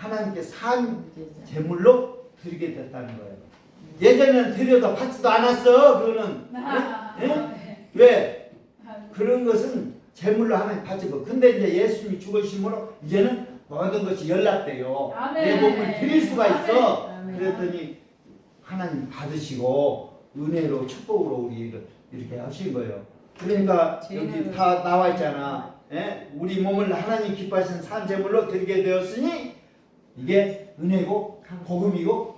하나님께 산 제물로 드리게 됐다는 거예요. 예전에는 드려도 받지도 않았어. 그거는 예? 왜? 그런 것은 제물로 하나님 받지 뭐. 근데 이제 예수님이 죽으심으로 이제는 모든 것이 연락돼요. 내 몸을 드릴 수가 있어. 그랬더니 하나님 받으시고 은혜로 축복으로 우리를 이렇게 하신 거예요. 그러니까 여기 다 나와 있잖아. 예? 우리 몸을 하나님 기뻐하시는 산 제물로 드리게 되었으니 이게 은혜고 복음이고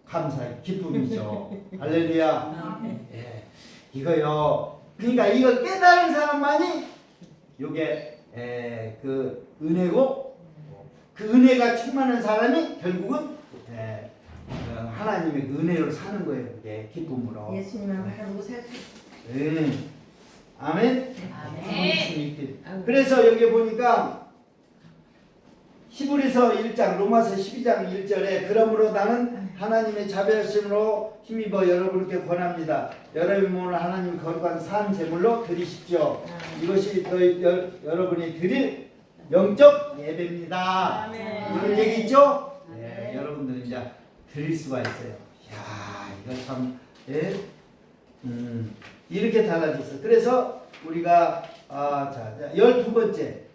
감사의 기쁨이죠. 할렐루야. 예. 이거요. 그러니까 이걸 깨달은 사람만이 요게 그 은혜고 그 은혜가 충만한 사람이 결국은 하나님의 그 은혜로 사는 거예요. 그게 기쁨으로. 예수님을 바라보고 살 수 있어요. 아멘. 그래서 여기 보니까 히브리서 1장 로마서 12장 1절에 그러므로 나는 하나님의 자비하심으로 힘입어 여러분께 권합니다. 여러분의 몸을 하나님 거룩한 산 제물로 드리십시오. 이것이 여러분이 드릴 영적 예배입니다. 이런 얘기 있죠? 네, 여러분들은 이제 드릴 수가 있어요. 이야, 이거 참, 예? 이렇게 달라졌어요. 그래서 우리가, 자, 12번째,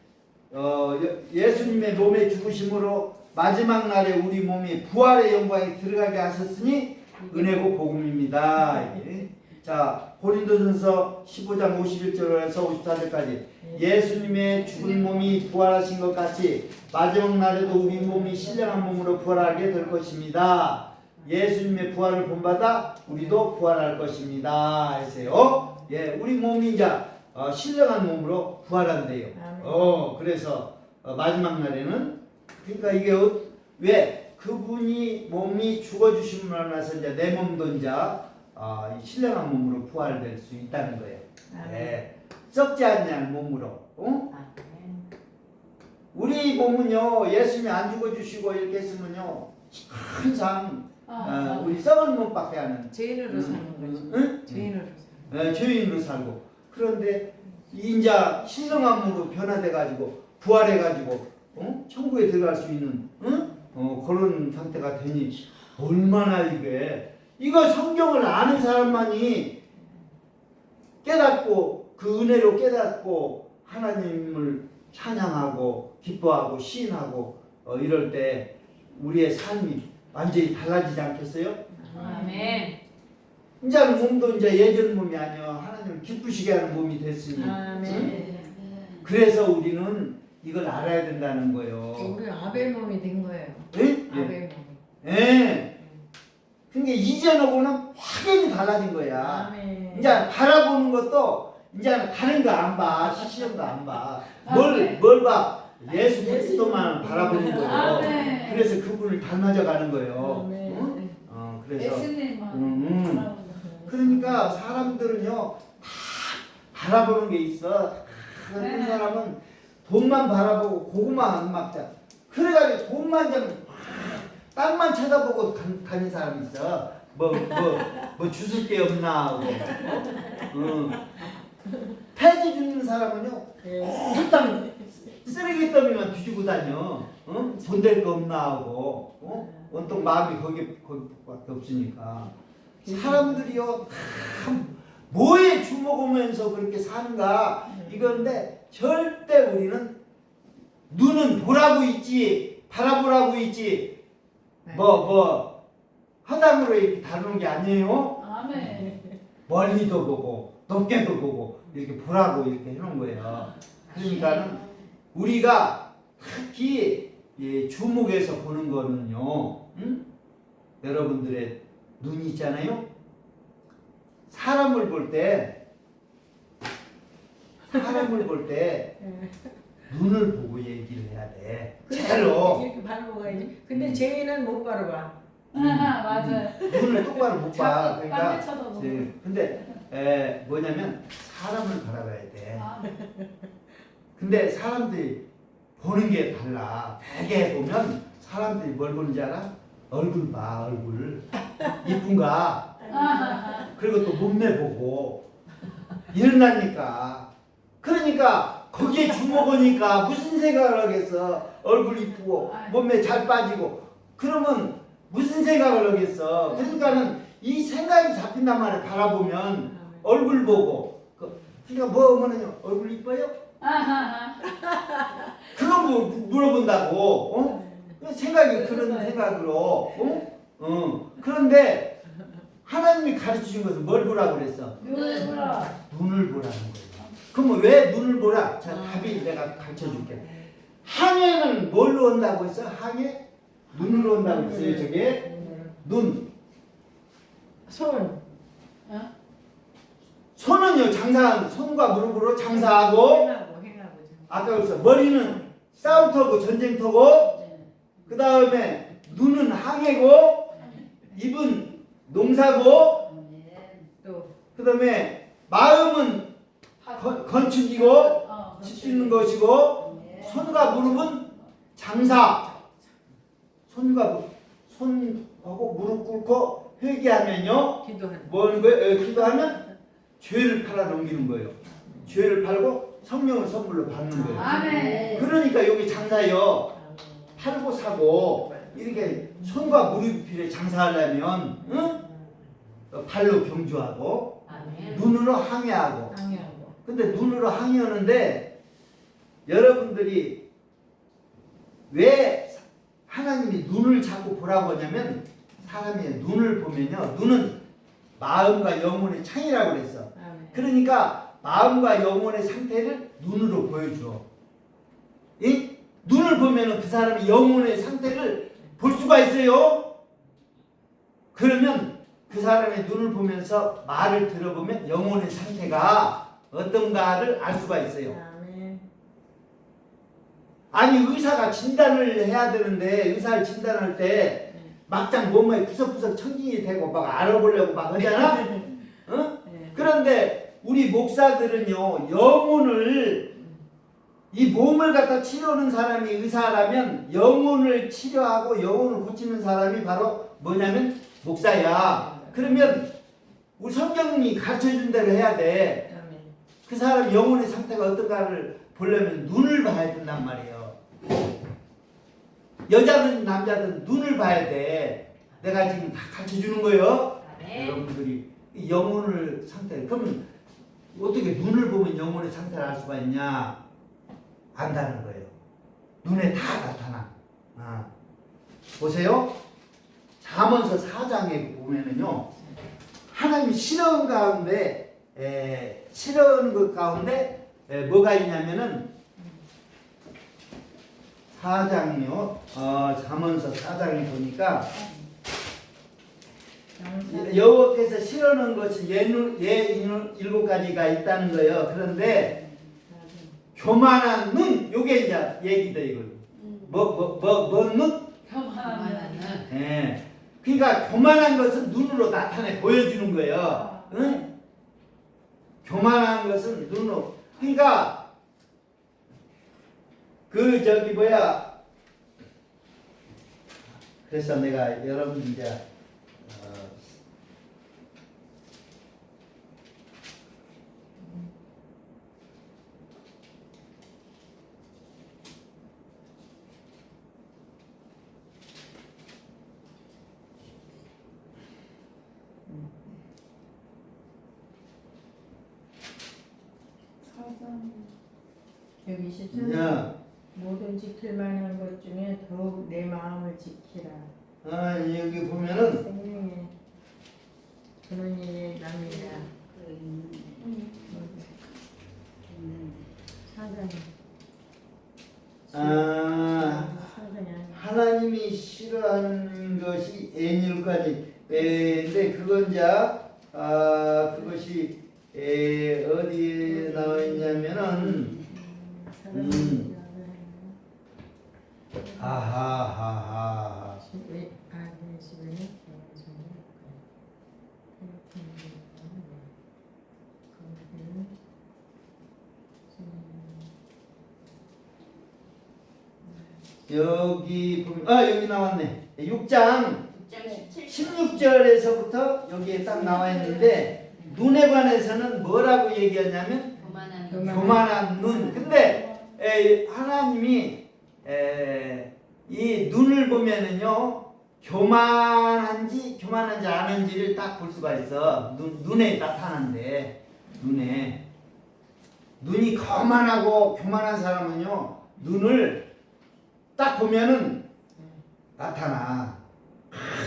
예수님의 몸의 죽으심으로 마지막 날에 우리 몸이 부활의 영광에 들어가게 하셨으니 은혜고 복음입니다. 예. 자, 고린도전서 15장 51절에서 54절까지 예수님의 죽은 몸이 부활하신 것 같이 마지막 날에도 우리 몸이 신령한 몸으로 부활하게 될 것입니다. 예수님의 부활을 본받아 우리도 부활할 것입니다. 하세요. 예, 우리 몸이 이제 신령한 몸으로 부활한대요. 그래서 마지막 날에는 그러니까 이게 왜 그분이 몸이 죽어주심으로 나서 이제 내 몸도 이제 신령한 몸으로 부활될 수 있다는 거예요. 예, 썩지 않는 몸으로. 우리 몸은요 예수님이 안 죽어주시고 이렇게 했으면요 항상 우리 썩은 몸밖에 안 하는 죄인으로 사는 거죠. 응? 죄인으로 죄인으로 살고. 그런데 인자 신령한 몸으로 변화돼 가지고 부활해 가지고 천국에 들어갈 수 있는 그런 상태가 되니 얼마나 이거 성경을 아는 사람만이 깨닫고 그 은혜로 깨닫고 하나님을 찬양하고 기뻐하고 시인하고 이럴 때 우리의 삶이 완전히 달라지지 않겠어요? 아멘. 이제 몸도 이제 예전 몸이 아니야. 하나님을 기쁘시게 하는 몸이 됐으니. 아멘. 그래서 우리는 이걸 알아야 된다는 거예요. 우리 아벨 몸이 된 거예요. 예? 아벨 몸이. 예. 그러니까 이전하고는 확연히 달라진 거야. 아멘. 이제 바라보는 것도 이제 다른 거 안 봐. 시시점도 안 봐. 뭘 봐? 예수 그리스도만 바라보는 거예요. 아멘. 그래서 그분을 닮아져 가는 거예요. 아멘. 응? 그래서 예수님만. 그러니까 사람들은요 다 바라보는 게 있어. 한 사람은 돈만 바라보고 고구마 안 막자. 그래가지고 돈만 좀 땅만 쳐다보고 가는 사람이 있어. 뭐 주술 게 없나 하고. 폐지 주는 사람은요 일단 쓰레기 더미만 뒤지고 다녀. 돈 될 거 없나 하고. 온통 마음이 거기밖에 없으니까. 사람들이요 참 뭐에 주목하면서 그렇게 사는가 이건데 절대 우리는 눈은 보라고 있지 바라보라고 있지 허당으로 이렇게 다루는 게 아니에요. 아멘. 멀리도 보고 높게도 보고 이렇게 보라고 이렇게 해놓은 거예요. 그러니까는 우리가 특히 주목해서 보는 거는요, 여러분들의 눈이 있잖아요. 사람을 볼 때 눈을 보고 얘기를 해야 돼. 제대로. 이렇게 바라보고 가야지. 근데 죄인은 못 바라봐. 맞아요. 눈을 똑바로 못 봐. 자꾸 그러니까 딴데 쳐다보고. 근데 뭐냐면 사람을 바라봐야 돼. 근데 사람들이 보는 게 달라. 되게 보면 사람들이 뭘 보는지 알아? 얼굴 봐, 얼굴. 이쁜가? 그리고 또 몸매 보고 이런다니까. 그러니까 거기에 주먹으니까 무슨 생각을 하겠어. 얼굴 이쁘고 몸매 잘 빠지고 그러면 무슨 생각을 하겠어. 그러니까는 이 생각이 잡힌단 말이야. 바라보면 얼굴 보고 그러니까 뭐 하면은요 얼굴 이뻐요? 그런 거 물어본다고. 생각이 그런 생각으로. 그런데 하나님이 가르치신 것은 뭘 보라고 그랬어? 눈을 보라. 눈을 보라는 거예요. 그러면 왜 눈을 보라? 자, 답이 내가 가르쳐 줄게. 항해는 뭘로 온다고 했어? 항해? 눈으로 온다고 했어요. 저게 눈. 손. 손은요 손과 무릎으로 장사하고 행하고. 아까 그랬어. 머리는 싸움터고 전쟁터고 그 다음에 눈은 항해고 입은 농사고 또 그 다음에 마음은 건축이고 집 짓는 것이고 손과 무릎은 장사. 손하고 무릎 꿇고 회개하면요 기도하는. 뭐 하는 거예요? 기도하면 죄를 팔아 넘기는 거예요. 죄를 팔고 성령을 선물로 받는 거예요. 아멘. 그러니까 여기 장사요 팔고 사고 이렇게 손과 무릎이 필요해. 장사하려면 발로 경주하고 눈으로 항해하고. 항해하고. 근데 눈으로 항해하는데 여러분들이 왜 하나님이 눈을 자꾸 보라고 하냐면 사람이 눈을 보면요 눈은 마음과 영혼의 창이라고 그랬어. 그러니까 마음과 영혼의 상태를 눈으로 보여줘. 이 눈을 보면은 그 사람의 영혼의 상태를 볼 수가 있어요. 그러면 그 사람의 눈을 보면서 말을 들어보면 영혼의 상태가 어떤가를 알 수가 있어요. 아니 의사가 진단을 해야 되는데 의사를 진단할 때 막장 몸에 구석구석 청진이 되고 막 알아보려고 막 하잖아. 어? 그런데 우리 목사들은요 영혼을 이 몸을 갖다 치료하는 사람이 의사라면 영혼을 치료하고 영혼을 고치는 사람이 바로 뭐냐면 목사야. 그러면 우리 성경이 가르쳐준 대로 해야 돼. 그 사람 영혼의 상태가 어떤가를 보려면 눈을 봐야 된단 말이에요. 여자든 남자든 눈을 봐야 돼. 내가 지금 다 가르쳐주는 거예요. 여러분들이 이 영혼을 상태를 그러면 어떻게 눈을 보면 영혼의 상태를 알 수가 있냐? 안다는 거예요. 눈에 다 나타나. 보세요. 잠언서 4장에 보면은요. 하나님이 싫어하는 가운데 싫어하는 것 가운데 뭐가 있냐면은 4장요. 잠언서 4장에 보니까 여호와께서 싫어하는 것이 예 7가지가 있다는 거예요. 그런데 교만한 눈 요게 이제 얘기다 이거. 뭐 눈? 교만한 눈. 예. 그러니까 교만한 것은 눈으로 나타내 보여주는 거예요. 응? 교만한 것은 눈으로. 그러니까 그래서 내가 여러분 이제 여기 23절 모든 지킬 만한 것 중에 더욱 내 마음을 지키라. 여기 보면은 생명의 그런 일에 남이라. 하나님이 싫어하는 것이 N일까지. 근데 그건 이제 그것이 어디에 나와 있냐면은 하하하하. 여기 보면 여기 나왔네. 6장 16절에서부터 여기에 딱 나와 있는데 눈에 관해서는 뭐라고 얘기하냐면 교만한 눈. 근데 하나님이 이 눈을 보면은요 교만한지 아닌지를 딱 볼 수가 있어. 눈에 나타나는데 눈이 거만하고 교만한 사람은요 눈을 딱 보면은 나타나.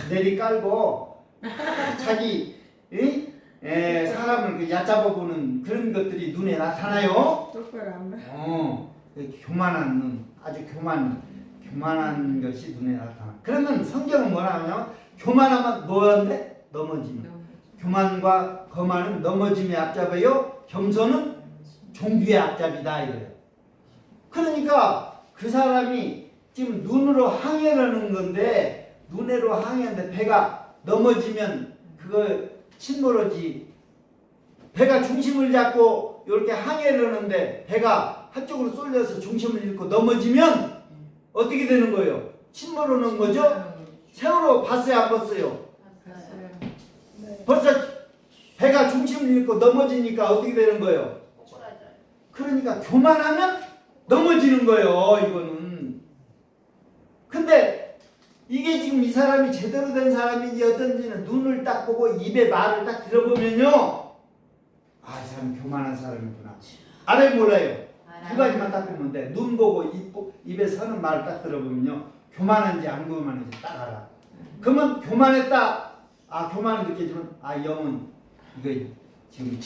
내리 깔고 자기 사람을 얕잡아 보는 그런 것들이 눈에 나타나요. 똑바로 안 봐. 교만한 눈, 아주 교만한 것이 눈에 나타나. 그러면 성경은 뭐라 하냐? 교만하면 뭐한데? 넘어짐. 교만과 거만은 넘어짐의 앞잡이요. 겸손은 종주의 앞잡이다 이거예요. 그러니까 그 사람이 지금 눈으로 항해하는 건데 눈으로 항해하는데 배가 넘어지면 그거 침몰하지. 배가 중심을 잡고 이렇게 항해를 하는데 배가 한쪽으로 쏠려서 중심을 잃고 넘어지면 어떻게 되는 거예요? 침몰하는 거죠? 세월호 봤어요? 안 봤어요? 벌써 배가 중심을 잃고 넘어지니까 어떻게 되는 거예요? 그러니까 교만하면 넘어지는 거예요. 이거는. 근데 이게 지금 이 사람이 제대로 된 사람인지 어떤지는 눈을 딱 보고 입에 말을 딱 들어보면요, 아, 이 사람 교만한 사람이구나. 알아요, 몰라요? 두 가지만 딱 보면 돼. 눈 보고 입에 서는 말을 딱 들어보면요, 교만한지 안 교만한지 딱 알아. 그러면 교만했다. 아, 교만은 느껴지면 아, 영은 이거 지금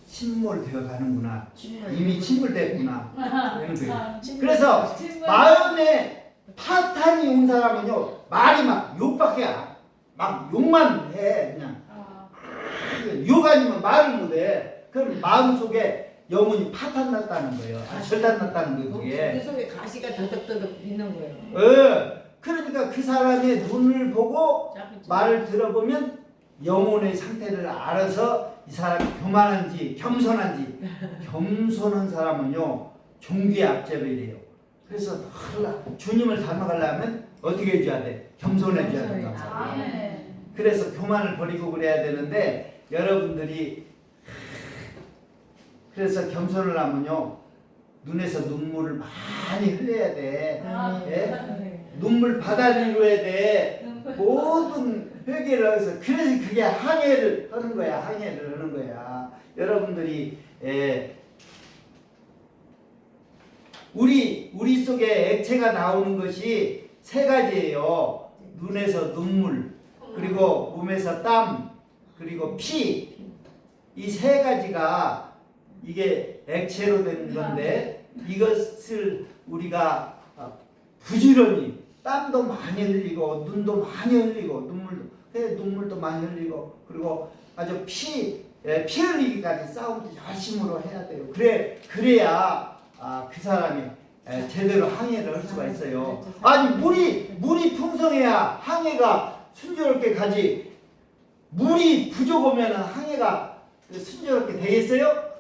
침몰되어 가는구나. 이미 침몰됐구나. 이런 거예요. 그래서 마음에 파탄이 온 사람은요, 말이 막 욕밖에 막 욕만 해. 그냥 욕 아니면 말을 못해. 그럼 마음속에 영혼이 파탄 났다는 거예요. 절단 났다는 거예요. 그게. 그 속에 가시가 더덕더덕 있는 거예요. 그러니까 그 사람의 눈을 보고 말을 들어보면 영혼의 상태를 알아서 이 사람이 교만한지 겸손한지. 겸손한 사람은요 종기의 앞잡이래요. 그래서 주님을 닮아가려면 어떻게 해줘야 돼? 겸손해줘야 된다. 그래서 교만을 버리고 그래야 되는데 여러분들이 그래서 겸손을 하면요 눈에서 눈물을 많이 흘려야 돼. 눈물 바다를 이루어야 돼. 모든 회개를 해서 그래서 그게 항해를 하는 거야. 항해를 하는 거야. 여러분들이 우리 속에 액체가 나오는 것이 세 가지예요. 눈에서 눈물, 그리고 몸에서 땀, 그리고 피. 이 세 가지가 이게 액체로 된 건데 이것을 우리가 부지런히 땀도 많이 흘리고 눈도 많이 흘리고 눈물도 많이 흘리고 그리고 아주 피 흘리기까지 싸움도 열심으로 해야 돼요. 그래야 그 사람이 제대로 항해를 할 수가 있어요. 아니 물이 풍성해야 항해가 순조롭게 가지. 물이 부족하면 항해가 순조롭게 되겠어요?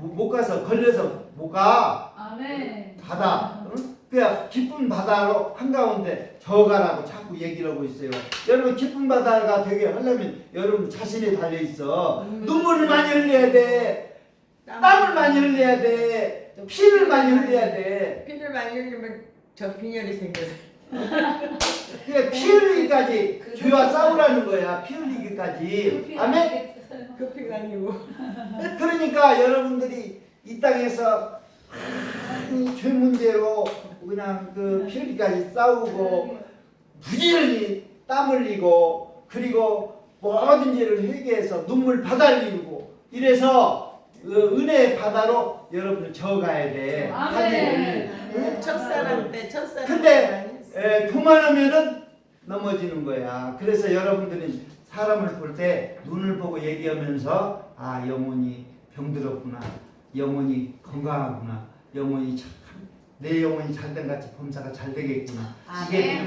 못 가서 걸려서 못 가. 아멘. 바다. 응? 그냥 깊은 바다로 한가운데 저가라고 자꾸 얘기를 하고 있어요. 여러분 깊은 바다가 되게 하려면 여러분 자신이 달려 있어. 눈물을 많이 흘려야 돼. 땀을 많이 흘려야 돼. 피를 많이 흘려야 돼. 피를 많이 흘리면 저 빈혈이 생겨서. 그러니까 피 흘리기까지 죄와 싸우라는 거야. 피 흘리기까지. 아멘? 그 피가 아니고. 그러니까 여러분들이 이 땅에서 죄 문제로 그냥 그 피 흘리기까지 싸우고 부지런히 땀 흘리고 그리고 모든 죄를 회개해서 눈물 바다 흘리고 이래서 은혜의 바다로 여러분들 저어가야 돼. 아멘. 첫사랑. 근데 교만하면은 넘어지는 거야. 그래서 여러분들이 사람을 볼 때 눈을 보고 얘기하면서 아 영혼이 병들었구나. 영혼이 건강하구나. 영혼이 참 내 영혼이 잘된 같이 범사가 잘 되겠구나. 이게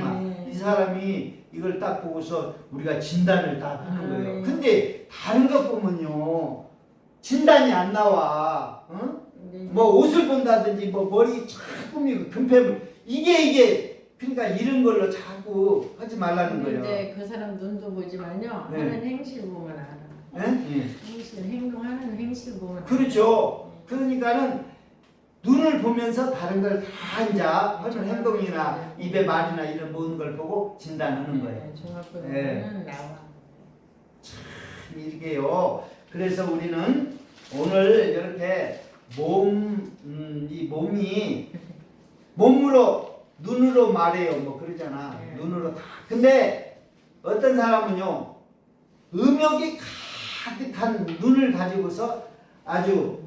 이 사람이 이걸 딱 보고서 우리가 진단을 딱 하는 거예요. 근데 다른 것 보면요 진단이 안 나와. 응? 뭐 옷을 본다든지 뭐 머리 쫙 꾸미고 금패물 이게 그러니까 이런 걸로 자꾸 하지 말라는 거예요. 근데 그 사람 눈도 보지만요 하는 행실 보면 알아. 예? 예. 행실, 행동하는 행실 보면. 그렇죠. 그러니까는 눈을 보면서 다른 걸 다 이제 하는 행동이나 입의 말이나 이런 모든 걸 보고 진단하는 거예요. 종합병원은 나와. 이게요. 그래서 우리는 오늘 이렇게 이 몸이 몸으로 눈으로 말해요. 뭐 그러잖아. 네. 눈으로 다. 근데 어떤 사람은요, 음욕이 가득한 눈을 가지고서 아주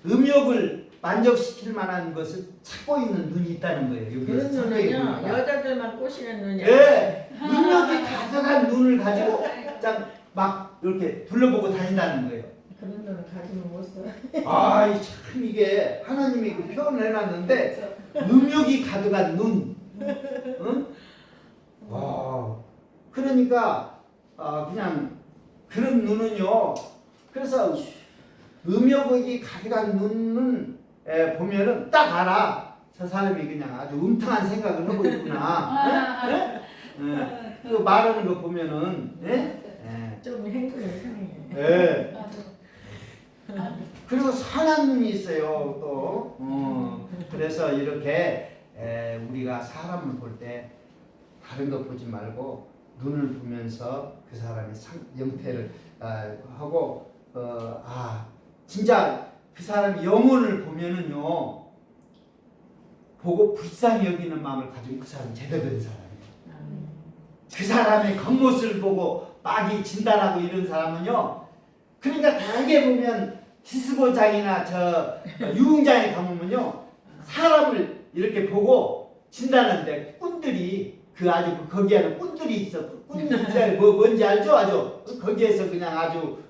음욕을 만족시킬 만한 것을 찾고 있는 눈이 있다는 거예요. 여기서 그런 성경에 눈은요, 보니까. 여자들만 꼬시는 눈이야. 예, 음욕이 가득한 눈을 가지고 막 이렇게 둘러보고 다닌다는 거예요. 그런 눈을 가지면 못 써. 아, 참 이게 하나님이 그 표현을 해놨는데 음욕이 가득한 눈, 응? 와, 그러니까 그냥 그런 눈은요. 그래서 음욕이 가득한 눈은 보면은 딱 알아. 저 사람이 그냥 아주 음탕한 생각을 하고 있구나. 예? 예. 그 말하는 거 보면은, 예? 예. 좀 행동이 이상해. 예. 그리고 선한 눈이 있어요 또. 그래서 이렇게 우리가 사람을 볼 때 다른 거 보지 말고 눈을 보면서 그 사람의 영태를 하고 진짜 그 사람의 영혼을 보면은요, 보고 불쌍히 여기는 마음을 가지고 그 사람이 제대로 된 사람이에요. 그 사람의 겉모습을 보고 막이 진단하고 이런 사람은요, 그러니까 대개 보면 디스코장이나 저 유흥장에 가보면요, 사람을 이렇게 보고 진단하는데 꾼들이 아주 거기에는 꾼들이 있어. 꾼들이 뭔지 알죠? 아주 거기에서 그냥 아주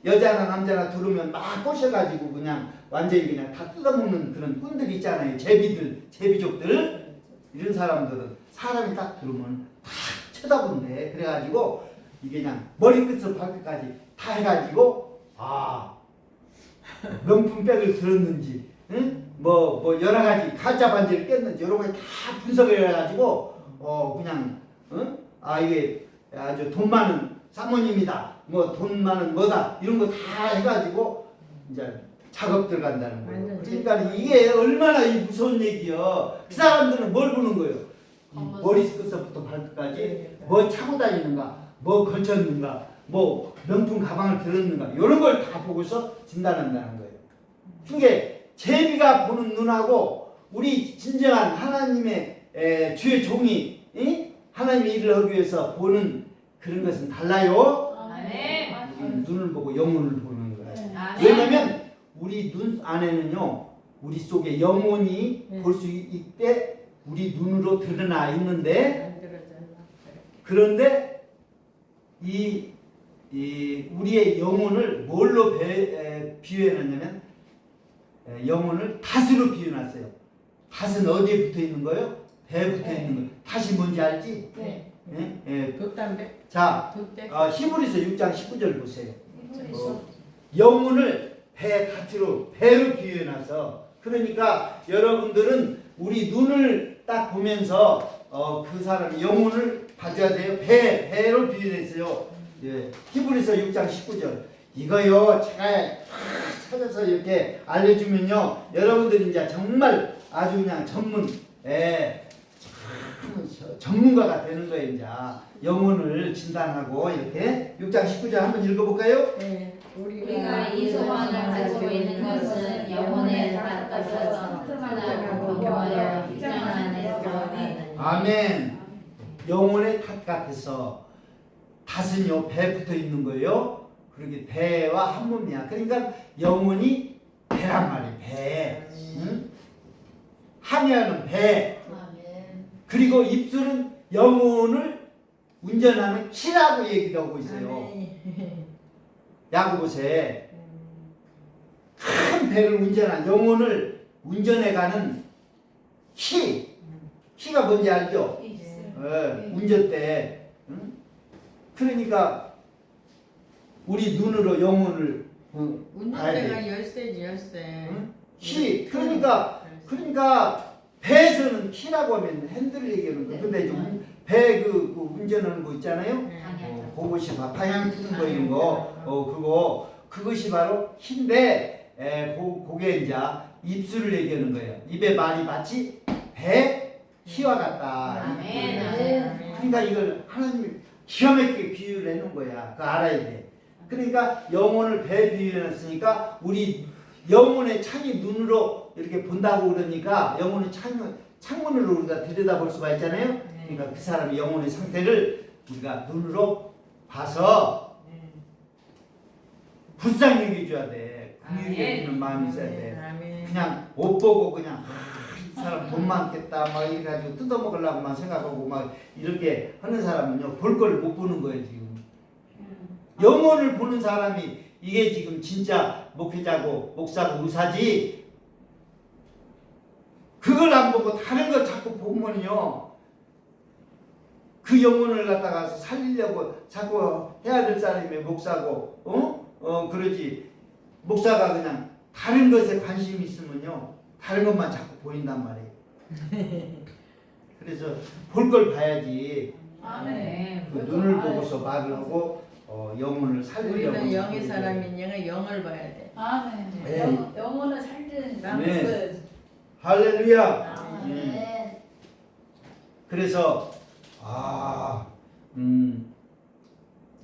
여자나 남자나 들으면 막 꼬셔가지고 그냥 완전히 그냥 다 뜯어먹는 그런 꾼들 있잖아요. 제비족들. 이런 사람들은 사람이 딱 들으면 다 쳐다본대. 그래가지고 이게 그냥 머리끝부터 발끝까지 다 해가지고 명품백을 들었는지, 뭐 여러 가지 가짜 반지를 꼈는지 이런 거 다 분석을 해가지고 그냥 이게 아주 돈 많은 사모님이다, 뭐 돈 많은 뭐다 이런 거 다 해가지고 이제 작업 들어간다는 거예요. 그러니까 이게 얼마나 무서운 얘기야. 그 사람들은 뭘 보는 거예요? 머리끝부터 발끝까지 뭐 차고 다니는가, 뭐 걸쳤는가, 뭐 명품 가방을 들었는가 이런 걸 다 보고서 진단한다는 거예요. 그게 제비가 보는 눈하고 우리 진정한 하나님의 주의 종이 하나님의 일을 하기 위해서 보는 그런 것은 달라요. 눈을 보고 영혼을 보는 거예요. 왜냐면 우리 눈 안에는요, 우리 속에 영혼이 볼 수 있대 우리 눈으로 드러나 있는데, 그런데 이 우리의 영혼을 뭘로 비유해놨냐면 영혼을 닷으로 비유해놨어요. 닷은 어디에 붙어 있는 거예요? 배에 붙어 있는 거예요. 닷이 뭔지 알지? 네. 예? 돛담배. 자, 히브리서 6장 19절 보세요. 영혼을 닷으로 배로 비유해놔서, 그러니까 여러분들은 우리 눈을 딱 보면서 그 사람 영혼을 봐줘야 돼요. 배로 비유했어요. 예, 히브리서 6장 19절. 이거요, 제가 찾아서 이렇게 알려주면요, 여러분들이 이제 정말 아주 그냥 전문가가 되는 거예요. 이제 영혼을 진단하고 이렇게 6장 19절 한번 읽어볼까요? 네. 우리가 이 소망을 가지고 있는 것은 영혼에 가까워서 크만하고 교하여 비장하는 것이. 아멘. 영혼의 탓 같아서, 탓은요 배에 붙어 있는 거예요. 그러게 배와 한 몸이야. 그러니까 영혼이 배란 말이에요. 배. 응? 항해하는 배. 그리고 입술은 영혼을 운전하는 키라고 얘기를 하고 있어요. 야고보서에 큰 배를 운전한 영혼을 운전해가는 키가 뭔지 알죠? 운전대. 응? 그러니까 우리 눈으로 영혼을 운전대가 열쇠지, 열쇠. 응? 키. 그러니까 배에서는 키라고 하면 핸들을 얘기하는 거. 근데 좀 배 그 운전하는 거 있잖아요. 그것이 방향 틀은 거 이런 거 그것이 바로 흰데 그게 이제 입술을 얘기하는 거예요. 입에 말이 마치 배 희와 같다. 아멘. 그러니까 이걸 하나님이 기가 막히게 비유를 해놓은 거야. 그거 알아야 돼. 그러니까 영혼을 배 비유해놨으니까 우리 영혼의 창이 눈으로 이렇게 본다고 그러니까 영혼의 창문으로 우리가 들여다볼 수가 있잖아요. 그러니까 그 사람의 영혼의 상태를 우리가 눈으로 봐서 불쌍히 여겨줘야 돼. 긍휼히 여기는 마음이 있어야 돼. 그냥 못 보고 그냥 이 사람 돈 많겠다 막 이래가지고 뜯어먹으려고만 생각하고 막 이렇게 하는 사람은요 볼 걸 못 보는 거예요 지금. 영혼을 보는 사람이 이게 지금 진짜 목회자고 목사고 의사지. 그걸 안 보고 다른 거 자꾸 보면요 그 영혼을 갖다가 살리려고 자꾸 해야 될 사람이 목사고 그러지. 목사가 그냥 다른 것에 관심이 있으면요 다른 것만 자꾸 보인단 말이에요. 그래서 볼 걸 봐야지. 아멘. 그 눈을 보고서 말을 하고 영혼을 살리려고. 우리는 영의 사람이니까 영을 봐야 돼. 아멘. 네. 영혼을 살리는 네. 할렐루야. 아멘. 그래서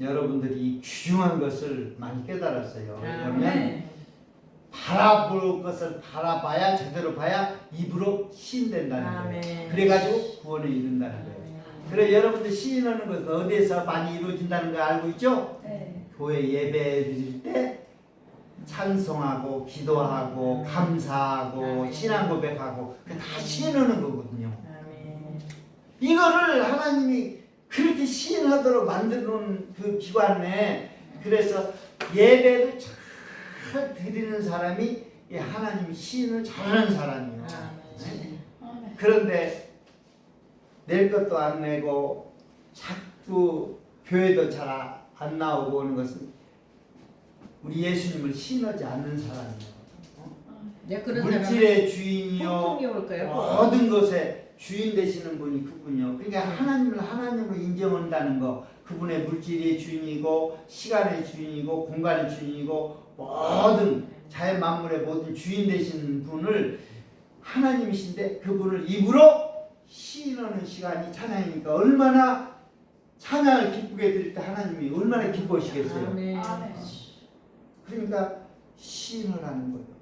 여러분들이 귀중한 것을 많이 깨달았어요. 왜냐하면 바라볼 것을 바라봐야 제대로 봐야 입으로 시인된다는 거예요. 그래가지고 구원에 이른다는 거예요. 그래 여러분들 시인하는 것은 어디에서 많이 이루어진다는 거 알고 있죠? 네. 교회 예배 드릴 때 찬송하고 기도하고 감사하고 신앙 고백하고 그게 다 시인하는 거거든요. 이거를 하나님이 그렇게 시인하도록 만드는 그 기관에 그래서 예배를 잘 드리는 사람이 하나님이 시인을 잘하는 사람이에요. 그런데 낼 것도 안 내고 자꾸 교회도 잘 안 나오고 오는 것은 우리 예수님을 시인하지 않는 사람이에요. 물질의 주인이요 모든 것에 주인 되시는 분이 그분이요. 그러니까 하나님을 하나님으로 인정한다는 거. 그분의 물질의 주인이고 시간의 주인이고 공간의 주인이고 모든 자연 만물의 모든 주인 되시는 분을 하나님이신데 그분을 입으로 시인하는 시간이 찬양이니까 얼마나 찬양을 기쁘게 드릴 때 하나님이 얼마나 기뻐하시겠어요. 아멘. 그러니까 시인을 하는 거예요.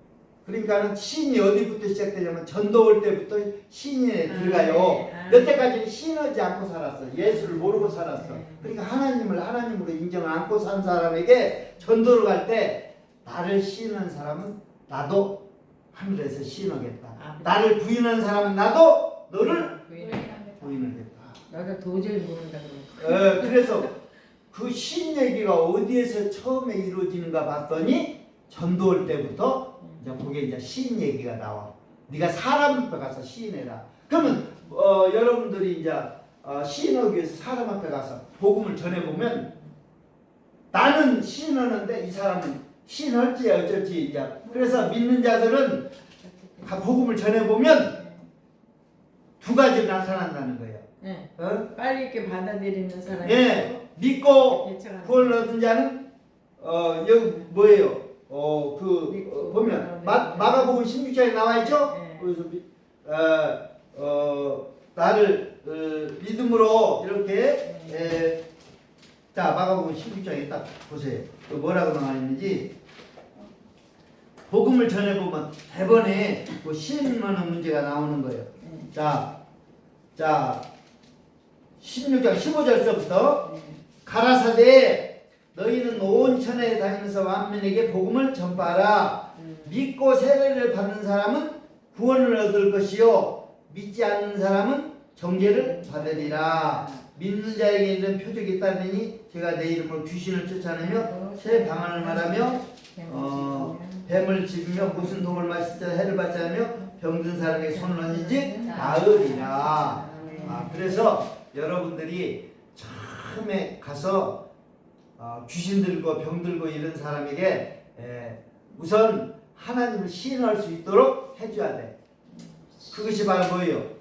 그러니까는 시인이 어디부터 시작되냐면 전도 올 때부터 시인에 들어가요. 여태까지는 시인하지 않고 살았어. 예수를 모르고 살았어. 그러니까 하나님을 하나님으로 인정 않고 산 사람에게 전도를 갈 때 나를 시인한 사람은 나도 하늘에서 시인하겠다. 나를 부인한 사람은 나도 너를 부인하겠다. 나도 도저히 모른다. 그래서 그 시인 얘기가 어디에서 처음에 이루어지는가 봤더니 전도 올 때부터 이제 그게 이제 시인 얘기가 나와. 네가 사람 앞에 가서 시인해라. 그러면 여러분들이 이제 시인하기 위해서 사람 앞에 가서 복음을 전해보면 나는 시인하는데 이 사람은 시인할지 어쩔지 이제 그래서 믿는 자들은 복음을 전해보면 두 가지로 나타난다는 거예요. 빨리 이렇게 받아들이는 사람이 믿고 구원을 얻은 자는 여기 뭐예요? 보면 마가복음 16장에 나와 있죠? 거기서 나를 믿음으로 이렇게 자 마가복음 16장에 딱 보세요. 또 뭐라고 나와 있는지 복음을 전해보면 대번에 뭐 시인하는 문제가 나오는 거예요. 자 16장 15절서부터 가라사대 너희는 온 천하에 다니면서 만민에게 복음을 전파하라. 믿고 세례를 받는 사람은 구원을 얻을 것이요 믿지 않는 사람은 정죄를 받으리라. 믿는 자에게 있는 표적이 있다느니 제가 내 이름으로 귀신을 쫓아내며 새 방언을 말하며 뱀을 집으며 무슨 독을 마실 때 해를 받지 않으며 병든 사람에게 손을 얹은즉 나으리라. 그래서 여러분들이 처음에 가서 귀신 들고 병 들고 이런 사람에게 우선 하나님을 시인할 수 있도록 해줘야 돼. 그것이 바로 뭐예요?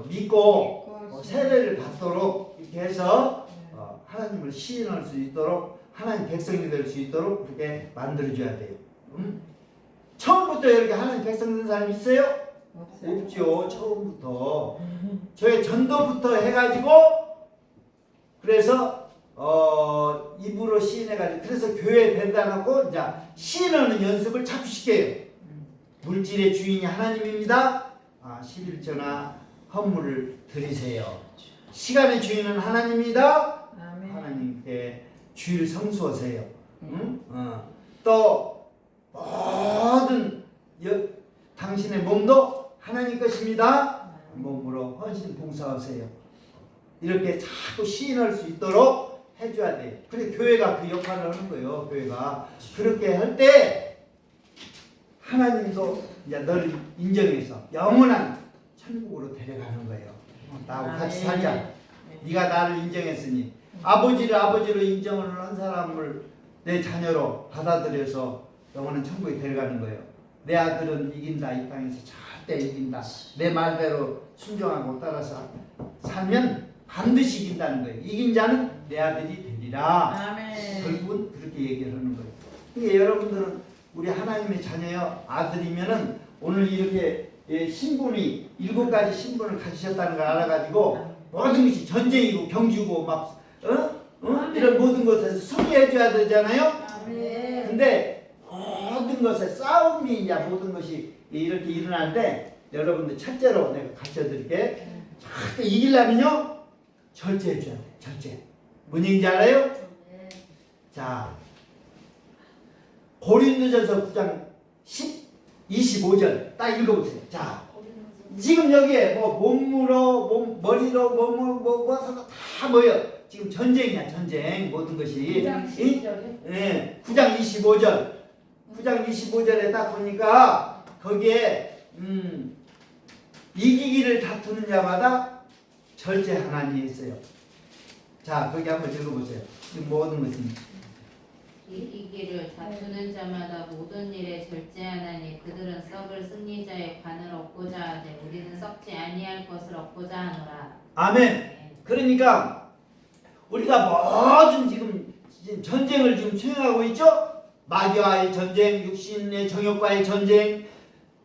믿고 세례를 받도록 이렇게 해서 하나님을 시인할 수 있도록 하나님 백성이 될 수 있도록 그렇게 만들어줘야 돼요. 처음부터 이렇게 하나님 백성 된 사람 있어요? 없어요. 없죠. 처음부터 저희 전도부터 해가지고 그래서 입으로 시인해가지고 그래서 교회 대단하고 이제 시인하는 연습을 자꾸 시켜요. 물질의 주인이 하나님입니다. 11조나 헌물을 드리세요. 시간의 주인은 하나님입니다. 아멘. 하나님께 주일 성수하세요. 또 모든 당신의 몸도 하나님 것입니다. 몸으로 헌신 봉사하세요. 이렇게 자꾸 시인할 수 있도록 해줘야 돼요. 그래 교회가 그 역할을 하는 거예요. 교회가 그렇게 할 때 하나님도 이제 너를 인정해서 영원한 천국으로 데려가는 거예요. 나하고 같이 살자. 네가 나를 인정했으니 아버지를 아버지로 인정을 한 사람을 내 자녀로 받아들여서 영원한 천국에 데려가는 거예요. 내 아들은 이긴다. 이 땅에서 절대 이긴다. 내 말대로 순종하고 따라서 살면 반드시 이긴다는 거예요. 이긴 자는 내 아들이 되리라. 아멘. 결국은 그렇게 얘기를 하는 거예요. 그러니까 여러분들은 우리 하나님의 자녀여 아들이면은 오늘 이렇게 신분이 7가지 신분을 가지셨다는 걸 알아가지고 모든 것이 전쟁이고 경주고 막 이런 모든 것에서 승리해줘야 되잖아요. 근데 모든 것에 싸움이 이제 모든 것이 이렇게 일어날 때 여러분들 첫째로 내가 가르쳐드릴게. 자꾸 이기려면요 절제해줘야 돼. 절제. 뭔 얘기인지 알아요? 자 고린도전서 9장 25절 딱 읽어보세요. 자 지금 여기에 뭐 몸으로 머리로 뭐서 다 모여 지금 전쟁이야. 전쟁 모든 것이 9장 25절 9장 25절에 딱 보니까 거기에 이기기를 다투는 자마다 절제하나니 했어요. 자 거기 한번 읽어보세요. 지금 모든 것은 이기기를 다투는 자마다 모든 일에 절제하나니 그들은 썩을 승리자의 관을 얻고자 하되 우리는 썩지 아니할 것을 얻고자 하노라. 아멘. 그러니까 우리가 모든 지금 전쟁을 지금 수행하고 있죠. 마귀와의 전쟁, 육신의 정욕과의 전쟁,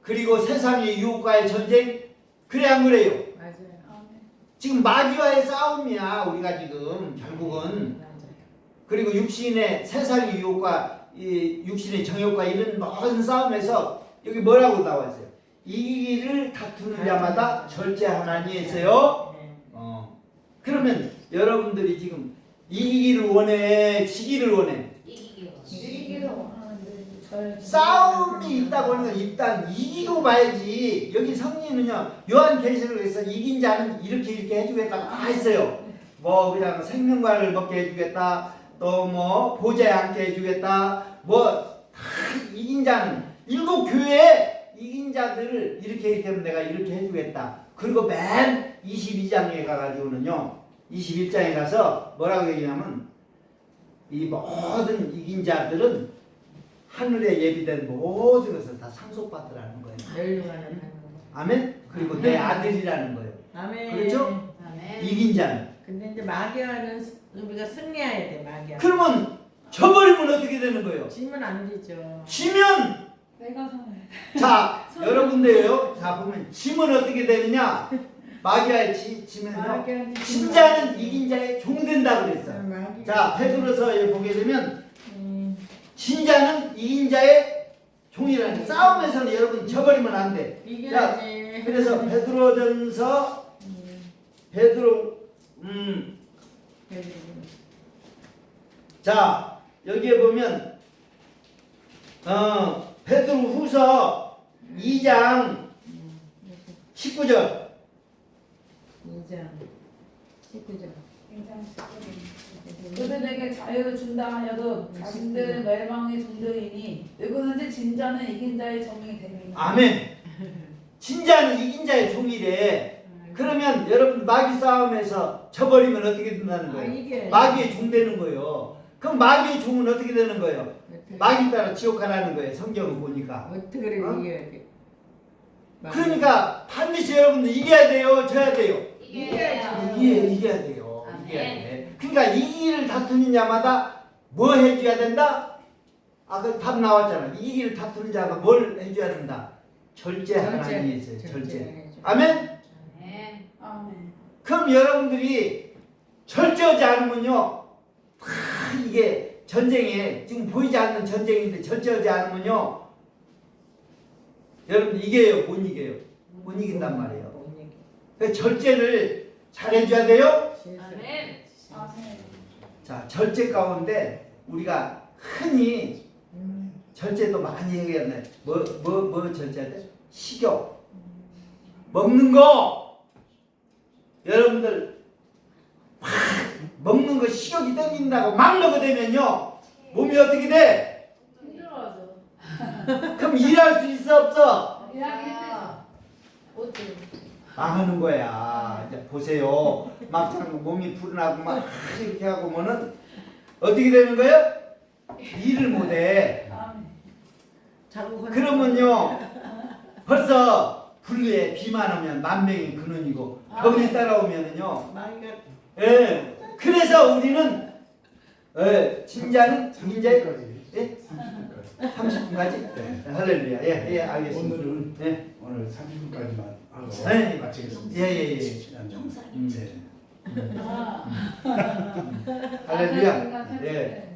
그리고 세상의 유혹과의 전쟁. 그래 안 그래요? 맞아요. 지금 마귀와의 싸움이야 우리가 지금 결국은. 그리고 육신의 세상의 유혹과 이 육신의 정욕과 이런 모든 싸움에서 여기 뭐라고 나와 있어요? 이기기를 다투는 자마다 절제하나니 했어요. 그러면 여러분들이 지금 이기기를 원해, 지기를 원해? 이기기를 원하는데 싸움이 있다고 하는 건 일단 이기고 봐야지. 여기 성리는요 요한계시록에서 이긴 자는 이렇게 해주겠다고 다 했어요. 뭐 그냥 생명과를 먹게 해주겠다. 또 뭐 보좌에 앉게 해주겠다. 뭐 다 이긴 자는 7교회에 이긴 자들을 이렇게 하면 내가 이렇게 해주겠다. 그리고 맨 22장에 가가지고는요 21장에 가서 뭐라고 얘기하냐면 이 모든 이긴 자들은 하늘에 예비된 모든 것을 다 상속받으라는 거예요. 멸류관을 아멘. 그리고 내 아들이라는 거예요. 아멘. 그렇죠? 아멘. 이긴 자는. 근데 이제 마귀와는 우리가 승리해야 돼. 마귀와. 그러면 져버리면 어떻게 되는 거예요? 지면 안 되죠. 지면 내가 자 여러분들요. 자 보면 지면 어떻게 되느냐? 마귀와의 지면요. 마귀한테 진자는 이긴 자의 종 된다고 그랬어요. 마귀. 자 베드로서 보게 되면 진자는 이긴 자의 종이라는 거예요. 싸움에서는 여러분 져버리면 안 돼. 이겨야지. 그래서 베드로전서 베드로 자 여기에 보면 베드로 후서 2장 19절 2장 19절. 그들에게 자유를 준다 하여도 자신들은 멸망의 종들이니 누구든지 진자는 이긴 자의 종이 됩니다. 아멘. 진자는 이긴 자의 종이래. 그러면 여러분 마귀 싸움에서 져버리면 어떻게 된다는 거예요? 마귀의 종 되는 거예요. 그럼 마귀의 종은 어떻게 되는 거예요? 마귀 따라 지옥 가라는 거예요. 성경을 보니까. 어떻게 그래 이겨야 돼? 그러니까 반드시 여러분들 이겨야 돼요. 져야 돼요. 이겨야 이겨야 돼요. 아멘. 이겨야 돼. 그러니까 우리가 이기를 다투는 자마다 뭐 해줘야 된다? 아까 답 나왔잖아. 이기를 다투는 자가 뭘 해줘야 된다? 절제하라는 있어요. 절제. 아멘? 네. 아멘. 그럼 여러분들이 절제하지 않으면요, 다 이게 전쟁에 지금 보이지 않는 전쟁인데 절제하지 않으면요, 여러분 이겨요, 못 이겨요? 못 이긴단 말이에요. 그래서 절제를 잘 해줘야 돼요. 아멘. 아멘. 자, 절제 가운데 우리가 흔히 절제도 많이 얘기하는데 뭐 절제해야 돼? 식욕, 먹는 거. 여러분들 막 먹는 거 식욕이 땡긴다고 막 먹어대면요, 몸이 어떻게 돼? 힘들어하죠. 그럼 일할 수 있어 없어? 일하기 힘들죠. 어때? 망하는 거야. 이제 보세요. 막상 몸이 불어나고 막 이렇게 하고 뭐는 어떻게 되는 거예요? 일을 못해. 아멘. 그러면요, 벌써 불리에 비만 오면 만명의 근원이고 병이 따라오면은요, 예, 그래서 우리는 진짜는 이제 30분까지. 네. 할렐루야. 예, 알겠습니다. 오늘은 예, 오늘 30분까지만 하고 네. 마치겠습니다. 예. 네. 아. 할렐루야. 예.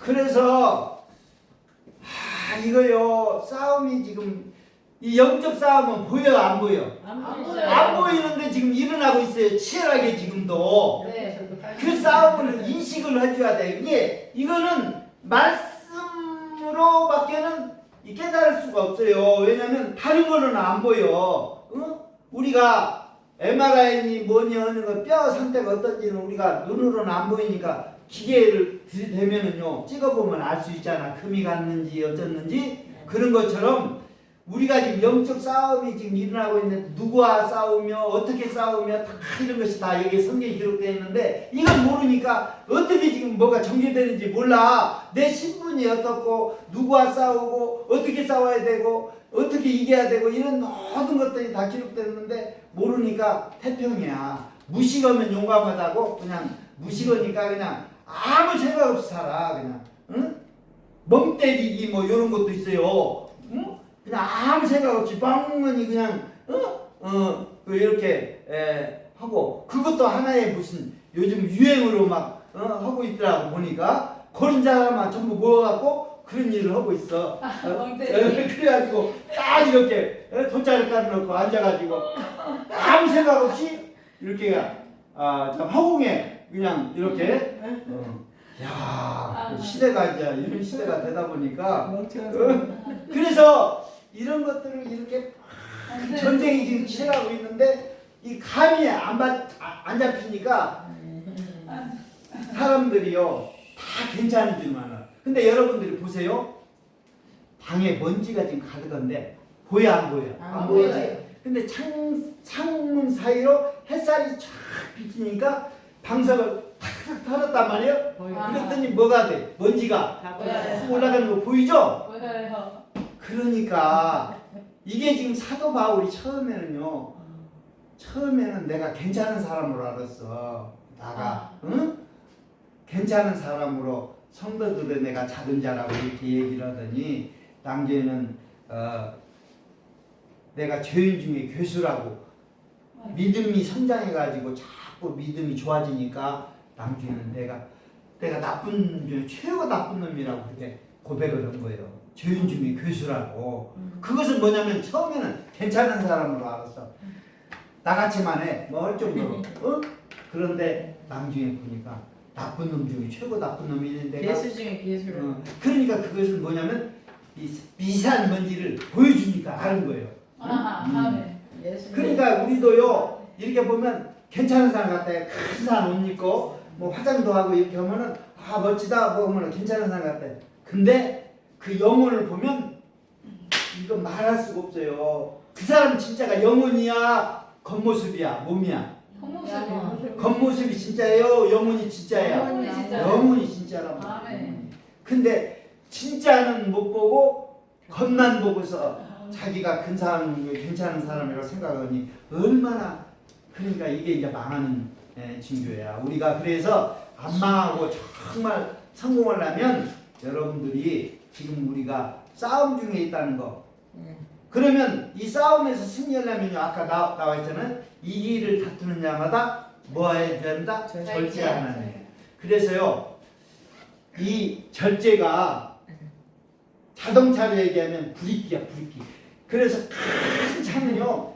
그래서 이거요, 싸움이 지금 이 영적 싸움은 보여 안 보여? 안 보여요. 안 보이는데 지금 일어나고 있어요. 치열하게 지금도. 네. 그 싸움을 인식을 해줘야 돼. 이거는 말씀으로밖에는 깨달을 수가 없어요. 왜냐하면 다른 거는 안 보여. 우리가 MRI니 뭐니 하는 거 뼈 상태가 어떤지는 우리가 눈으로는 안 보이니까 기계를 들이대면은요, 찍어보면 알 수 있잖아. 금이 갔는지 어쩌는지. 그런 것처럼 우리가 지금 영적 싸움이 지금 일어나고 있는데 누구와 싸우며 어떻게 싸우며 다 이런 것이 다 여기 성경에 기록되어 있는데 이걸 모르니까 어떻게 지금 뭐가 전개되는지 몰라. 내 신분이 어떻고 누구와 싸우고 어떻게 싸워야 되고 어떻게 이겨야 되고 이런 모든 것들이 다 기록되는데 모르니까 태평이야. 무식하면 용감하다고 그냥 무식하니까 그냥 아무 생각 없이 살아. 그냥 멍 때리기 뭐 이런 것도 있어요. 그냥 아무 생각 없이 뻥하니 그냥 이렇게 하고 그것도 하나의 무슨 요즘 유행으로 막 하고 있더라고. 보니까 그런 사람만 전부 모아갖고 그런 일을 하고 있어. 그래가지고 딱 이렇게 돗자리 깔아놓고 앉아가지고 아무 생각 없이 이렇게 참 허공에 그냥 이렇게 야, 시대가 이제 이런 시대가 되다 보니까 그래서 이런 것들을 이렇게 전쟁이 지금 치러가고 있는데 이 감이 안 잡히니까 사람들이요 다 괜찮은 줄만 알아. 근데 여러분들이 보세요. 방에 먼지가 지금 가득한데 보여 안 보여? 안 보이지? 근데 창문 사이로 햇살이 쫙 비치니까 방석을 탁탁 털었단 말이에요. 그랬더니 뭐가 돼? 먼지가 올라가는 거 보이죠? 보여요. 그러니까 이게 지금 사도 바울이 처음에는 내가 괜찮은 사람으로 알았어. 나가 응? 괜찮은 사람으로 성도들을 내가 작은 자라고 이렇게 얘기를 하더니 나중에는 내가 죄인 중에 괴수라고 믿음이 성장해가지고 자꾸 믿음이 좋아지니까 나중에는 내가 나쁜 중에 최고 나쁜 놈이라고 그렇게 고백을 한 거예요. 죄인 중에 괴수라고. 그것은 뭐냐면 처음에는 괜찮은 사람으로 알았어. 나같이만 해. 뭐 할 정도로. 그런데 나중에 보니까 나쁜 놈 중에 최고 나쁜 놈이 있는데 괴수 중에 괴수를. 그러니까 그것은 뭐냐면 이 미세한 먼지를 보여주니까 아는 거예요. 그러니까 우리도요 이렇게 보면 괜찮은 사람 같아요. 큰 산 옷 입고 뭐 화장도 하고 이렇게 하면은 멋지다 뭐 하면 괜찮은 사람 같아요. 근데 그 영혼을 보면 이거 말할 수가 없어요. 그 사람 진짜가 영혼이야 겉모습이야 몸이야? 겉모습이 진짜예요? 영혼이 진짜예요? 영혼이 진짜란 말이에요. 근데 진짜는 못 보고 겉만 보고서 자기가 큰 사람, 괜찮은 사람이라고 생각하니 얼마나 그러니까 이게 이제 망하는 징조야. 우리가 그래서 안 망하고 정말 성공을 하면 여러분들이 지금 우리가 싸움 중에 있다는 거. 그러면 이 싸움에서 승리하려면요, 아까 나와 있잖아요. 이 길을 다투는 자마다 뭐 해야 된다? 절제하나니. 그래서요, 이 절제가 자동차로 얘기하면 브레이크야, 브레이크. 그래서 큰 차는요,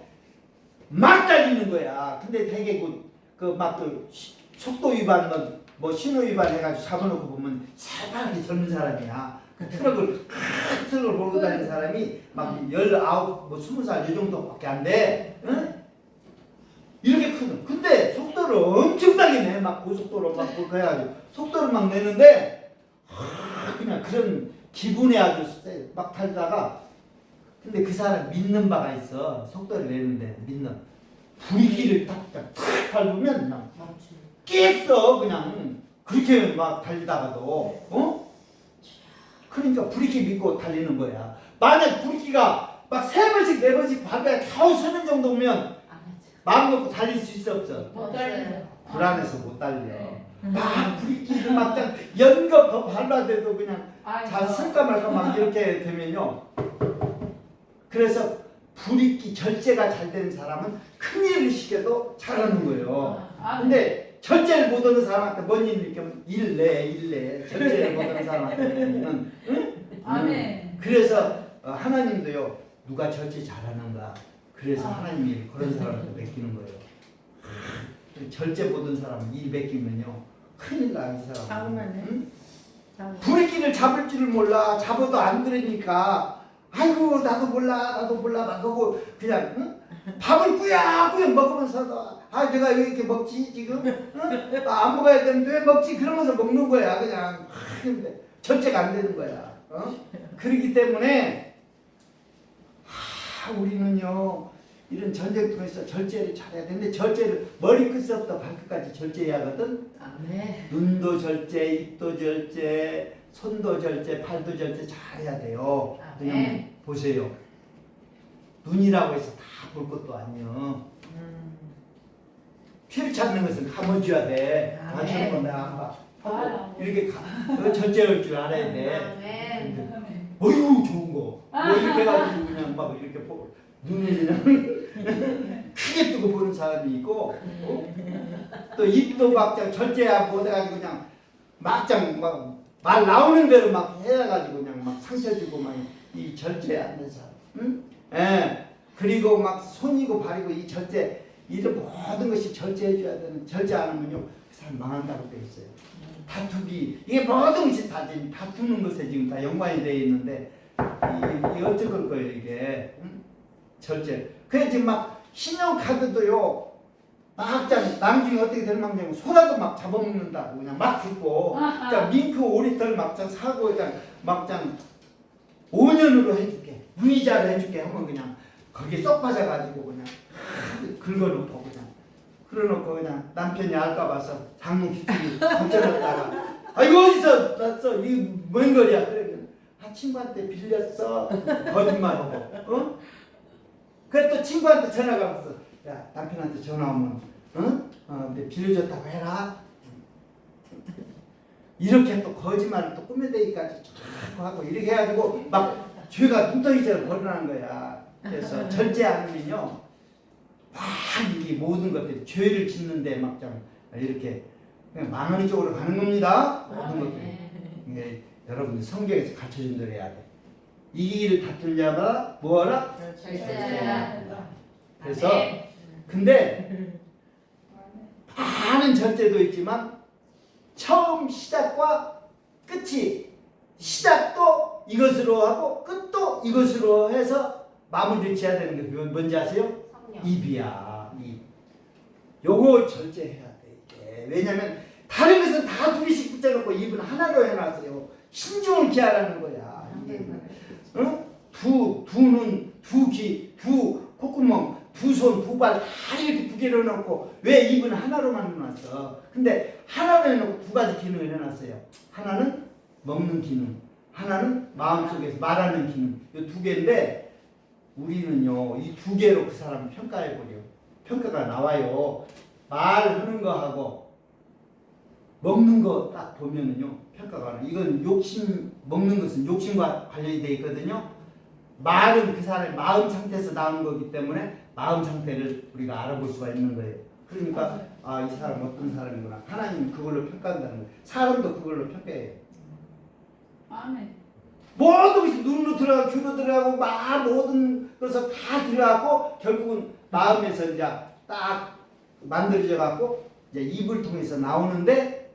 막 달리는 거야. 근데 되게 그 속도 위반, 뭐 신호 위반 해가지고 잡아놓고 보면 새파랗게 젊은 사람이야. 그 트럭을 큰 트럭을 몰고 다니는 사람이 막 19, 뭐 20살 이 정도밖에 안 돼. 응? 이렇게 큰. 근데 속도를 엄청 달리네. 막 고속도로 막 그렇게 해가지고 속도를 막 내는데 그냥 그런 기분에 아주 막 달다가 근데 그 사람 믿는 바가 있어. 속도를 내는데 믿는. 브레이크를 탁 밟으면 그냥 깼어. 그냥 그렇게 막 달리다가도 그러니까 브레이크 믿고 달리는 거야. 만약 브레이크가 막 3번씩 4번씩 밟아야 겨우 서는 정도면 마음 놓고 달릴 수 있어 없어? 못 달려요. 불안해서 못 달려. 막 브레이크를 막 연거 더 밟아대도 그냥 잘 쓸까 말까 막 이렇게 되면요. 그래서 브레이크 절제가 잘 되는 사람은 큰일을 시켜도 잘하는 거예요. 근데 절제를 못하는 사람한테 뭔 일을 일으키면 일내 절제를 못하는 사람한테는 아멘. 그래서 하나님도요 누가 절제 잘하는가 그래서 하나님이 그런 사람을 맡기는 거예요. 절제 못하는 사람은 일 맡기면요 큰일 나는 사람. 자고만해. 브레이크를 잡을 줄을 몰라. 잡아도 안 들으니까 아이고 나도 몰라 막 하고 그냥 밥을 꾸역꾸역 먹으면서도 아 내가 왜 이렇게 먹지 지금 안 먹어야 되는데 왜 먹지 그러면서 먹는 거야 그냥. 근데 절제가 안 되는 거야. 그렇기 때문에 우리는요 이런 전쟁통에서 절제를 잘해야 되는데 절제를 머리끝부터 발끝까지 절제해야 하거든. 아멘. 눈도 절제, 입도 절제, 손도 절제, 발도 절제 잘해야 돼요. 그냥 보세요. 눈이라고 해서 다 볼 것도 아니요. 피를 찾는 것은 감아줘야 돼. 저런 거 내가 안 봐. 이렇게 절제할 줄 알아야 돼. 어휴 좋은 거. 뭐 이렇게 해가지고 그냥 막 이렇게 보고 눈을 그냥 크게 뜨고 보는 사람이 있고 또 입도 막장 절제하고 해가지고 그냥 막장 막 말 나오는 대로 막 해가지고 그냥 막 상처 주고 막 이 절제 안 되는 사람. 응? 예. 그리고 막 손이고 발이고 이 절제 이런 모든 것이 절제해줘야 되는 절제 안 하면요 그 사람 망한다고 돼 있어요. 다투기 이게 모든 것이 다 지금 다투는 것에 지금 다 연관이 되어 있는데 이게 어떻게 할 거예요 이게 절제. 그래 지금 막 신용카드도요 막장 나중에 어떻게 될 망정 소라도 막 잡아먹는다고 그냥 막 죽고 그러니까 밍크 5리터를 막장 사고 그냥 막장 5년으로 해줄게 무이자를 해줄게 하면 그냥 거기에 쏙 빠져가지고 그냥 긁어놓고 그냥 그래놓고 그냥 남편이 알까 봐서 장문 기축이 던져놨다가 아 이거 어디서 났어 이거 뭔 거리야 그러면 친구한테 빌렸어 거짓말하고 그래 또 친구한테 전화가 왔어 야 남편한테 전화 오면 근데 빌려줬다고 해라 이렇게 또 거짓말을 또 꾸며대기까지 쫙 하고 이렇게 해가지고 막 죄가 눈덩이처럼 벌어나는 거야. 그래서 절제 않으면요 막 이게 모든 것들이 죄를 짓는데 막장 이렇게 그냥 망하는 쪽으로 가는 겁니다. 모든 것들이. 이게 여러분들 성경에서 가르쳐준 대로 해야 돼. 이 길을 다툴 자마다 뭐하라? 절제하라. 그래서 근데 많은 절제도 있지만 처음 시작과 끝이 시작도 이것으로 하고 끝도 이것으로 해서 마무리를 지어야 되는 게 뭔지 아세요? 입이야. 입. 요거 절제해야 돼. 이게. 왜냐면 다른 것은 다 두 개씩 붙여놓고 입은 하나로 해놨어요. 신중을 기하라는 거야. 이게. 두 눈, 두 귀, 두 콧구멍, 두 손, 두 발 다 이렇게 두 개로 해놓고 왜 입은 하나로만 해놨어? 근데 하나로 해놓고 두 가지 기능을 해놨어요. 하나는 먹는 기능, 하나는 마음속에서 말하는 기능. 이 두 개인데 우리는요 이 두 개로 그 사람을 평가해버려. 평가가 나와요. 말하는 거하고 먹는 거 딱 보면은요 평가가 나와요. 이건 욕심, 먹는 것은 욕심과 관련이 되어 있거든요. 말은 그 사람의 마음 상태에서 나오는 거기 때문에 마음 상태를 우리가 알아볼 수가 있는 거예요. 그러니까 아, 이 사람 어떤 사람이구나. 하나님은 그걸로 평가한다는 거예요. 사람도 그걸로 평가해요. 아멘. 모든 것이 눈으로 들어가고 귀로 들어가고 모든 것을 다 들어가고 결국은 마음에서 이제 딱 만들어져 갖고 이제 입을 통해서 나오는데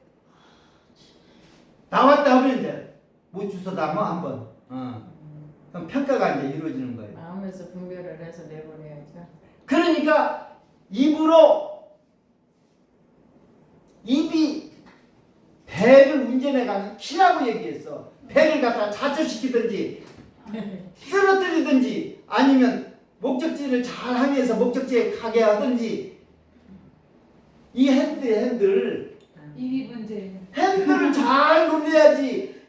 나왔다 하면 이제 못 주워 담아 한번. 그럼 평가가 이제 이루어지는 거예요. 마음에서 분별을 해서 내보내야죠. 그러니까 입이 배를 운전해가는 키라고 얘기했어. 배를 갖다 자초시키든지 쓰러뜨리든지 아니면 목적지를 잘 향해서 목적지에 가게 하든지 이 핸들을 입이 문제예요. 핸들을 잘 돌려야지.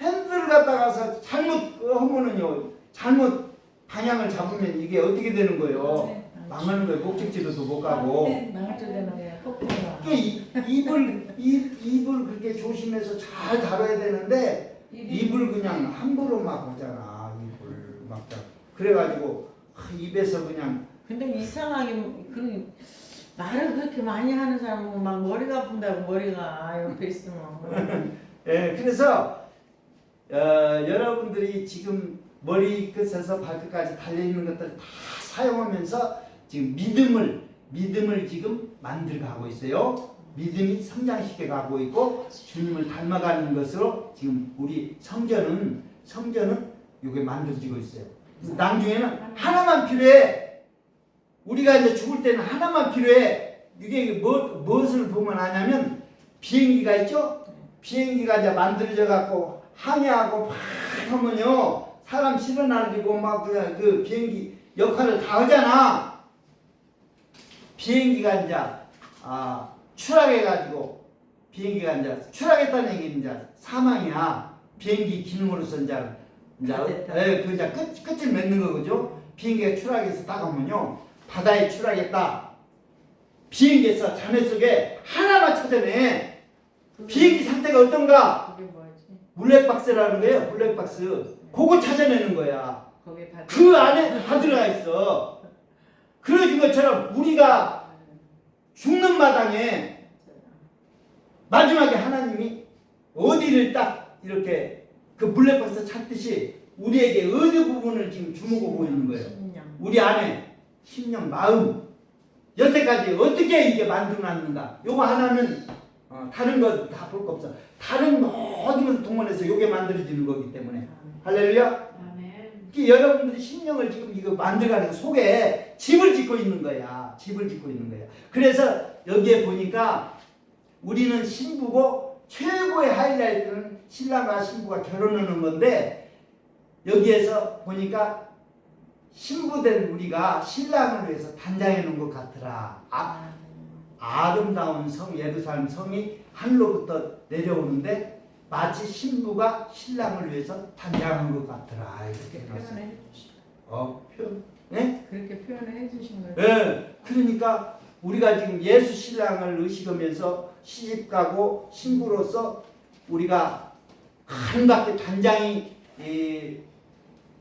핸들을 갖다가서 잘못 하면은요 잘못 방향을 잡으면 이게 어떻게 되는 거예요? 망하는 거예요. 목적지로도 못 가고. 망쳐되는 거야. 폭풍이야. 입을 그렇게 조심해서 잘 다뤄야 되는데 입을 그냥 함부로 막 하잖아. 입을 막 그래가지고 입에서 그냥 근데 이상하게 그 말을 그렇게 많이 하는 사람은 막 머리가 아픈다고 머리가 옆에 있으면. 예, 그래서 여러분들이 지금 머리끝에서 발끝까지 달려있는 것들 다 사용하면서 지금 믿음을 지금 만들어 가고 있어요. 믿음이 성장시켜 가고 있고 주님을 닮아가는 것으로 지금 우리 성전은 이게 만들어지고 있어요. 나중에는 하나만 필요해. 우리가 이제 죽을 때는 하나만 필요해. 이게 무엇을 보면 아냐면 비행기가 있죠? 비행기가 이제 만들어져 갖고 항해하고 막 하면요 사람 실어날리고 막 그 비행기 역할을 다 하잖아. 비행기가 이제 추락해가지고 비행기가 이제 추락했다는 얘기는 이제 사망이야. 비행기 기능으로서 이제 그 이제 끝을 맺는 거죠. 비행기가 추락해서 나가면요 바다에 추락했다. 비행기에서 잔해 속에 하나만 찾아내. 비행기 상태가 어떤가? 그게 뭐지? 블랙박스라는 거예요. 블랙박스. 그거 찾아내는 거야. 거기에 다 그 안에 다 들어가 있어. 그러신 것처럼 우리가 죽는 마당에 마지막에 하나님이 어디를 딱 이렇게 그 블랙박스 찾듯이 우리에게 어느 부분을 지금 주목하고 있는 거예요. 우리 안에 심령, 마음 여태까지 어떻게 이게 만들어놨는가. 요거 하나는 다른 거 다 볼 거 없어. 다른 모든 것을 동원해서 요게 만들어지는 거기 때문에. 할렐루야. 여러분들이 심령을 지금 이거 만들어가는 속에 집을 짓고 있는 거야. 집을 짓고 있는 거야. 그래서 여기에 보니까 우리는 신부고 최고의 하이라이트는 신랑과 신부가 결혼하는 건데 여기에서 보니까 신부된 우리가 신랑을 위해서 단장해 놓은 것 같더라. 아름다운 성 예루살렘 성이 하늘로부터 내려오는데 마치 신부가 신랑을 위해서 단장한 것 같더라. 이렇게 표현해 표현? 네? 그렇게 표현해 주신 거예요. 네. 그러니까 우리가 지금 예수 신랑을 의식하면서 시집가고 신부로서 우리가 한갑게 단장이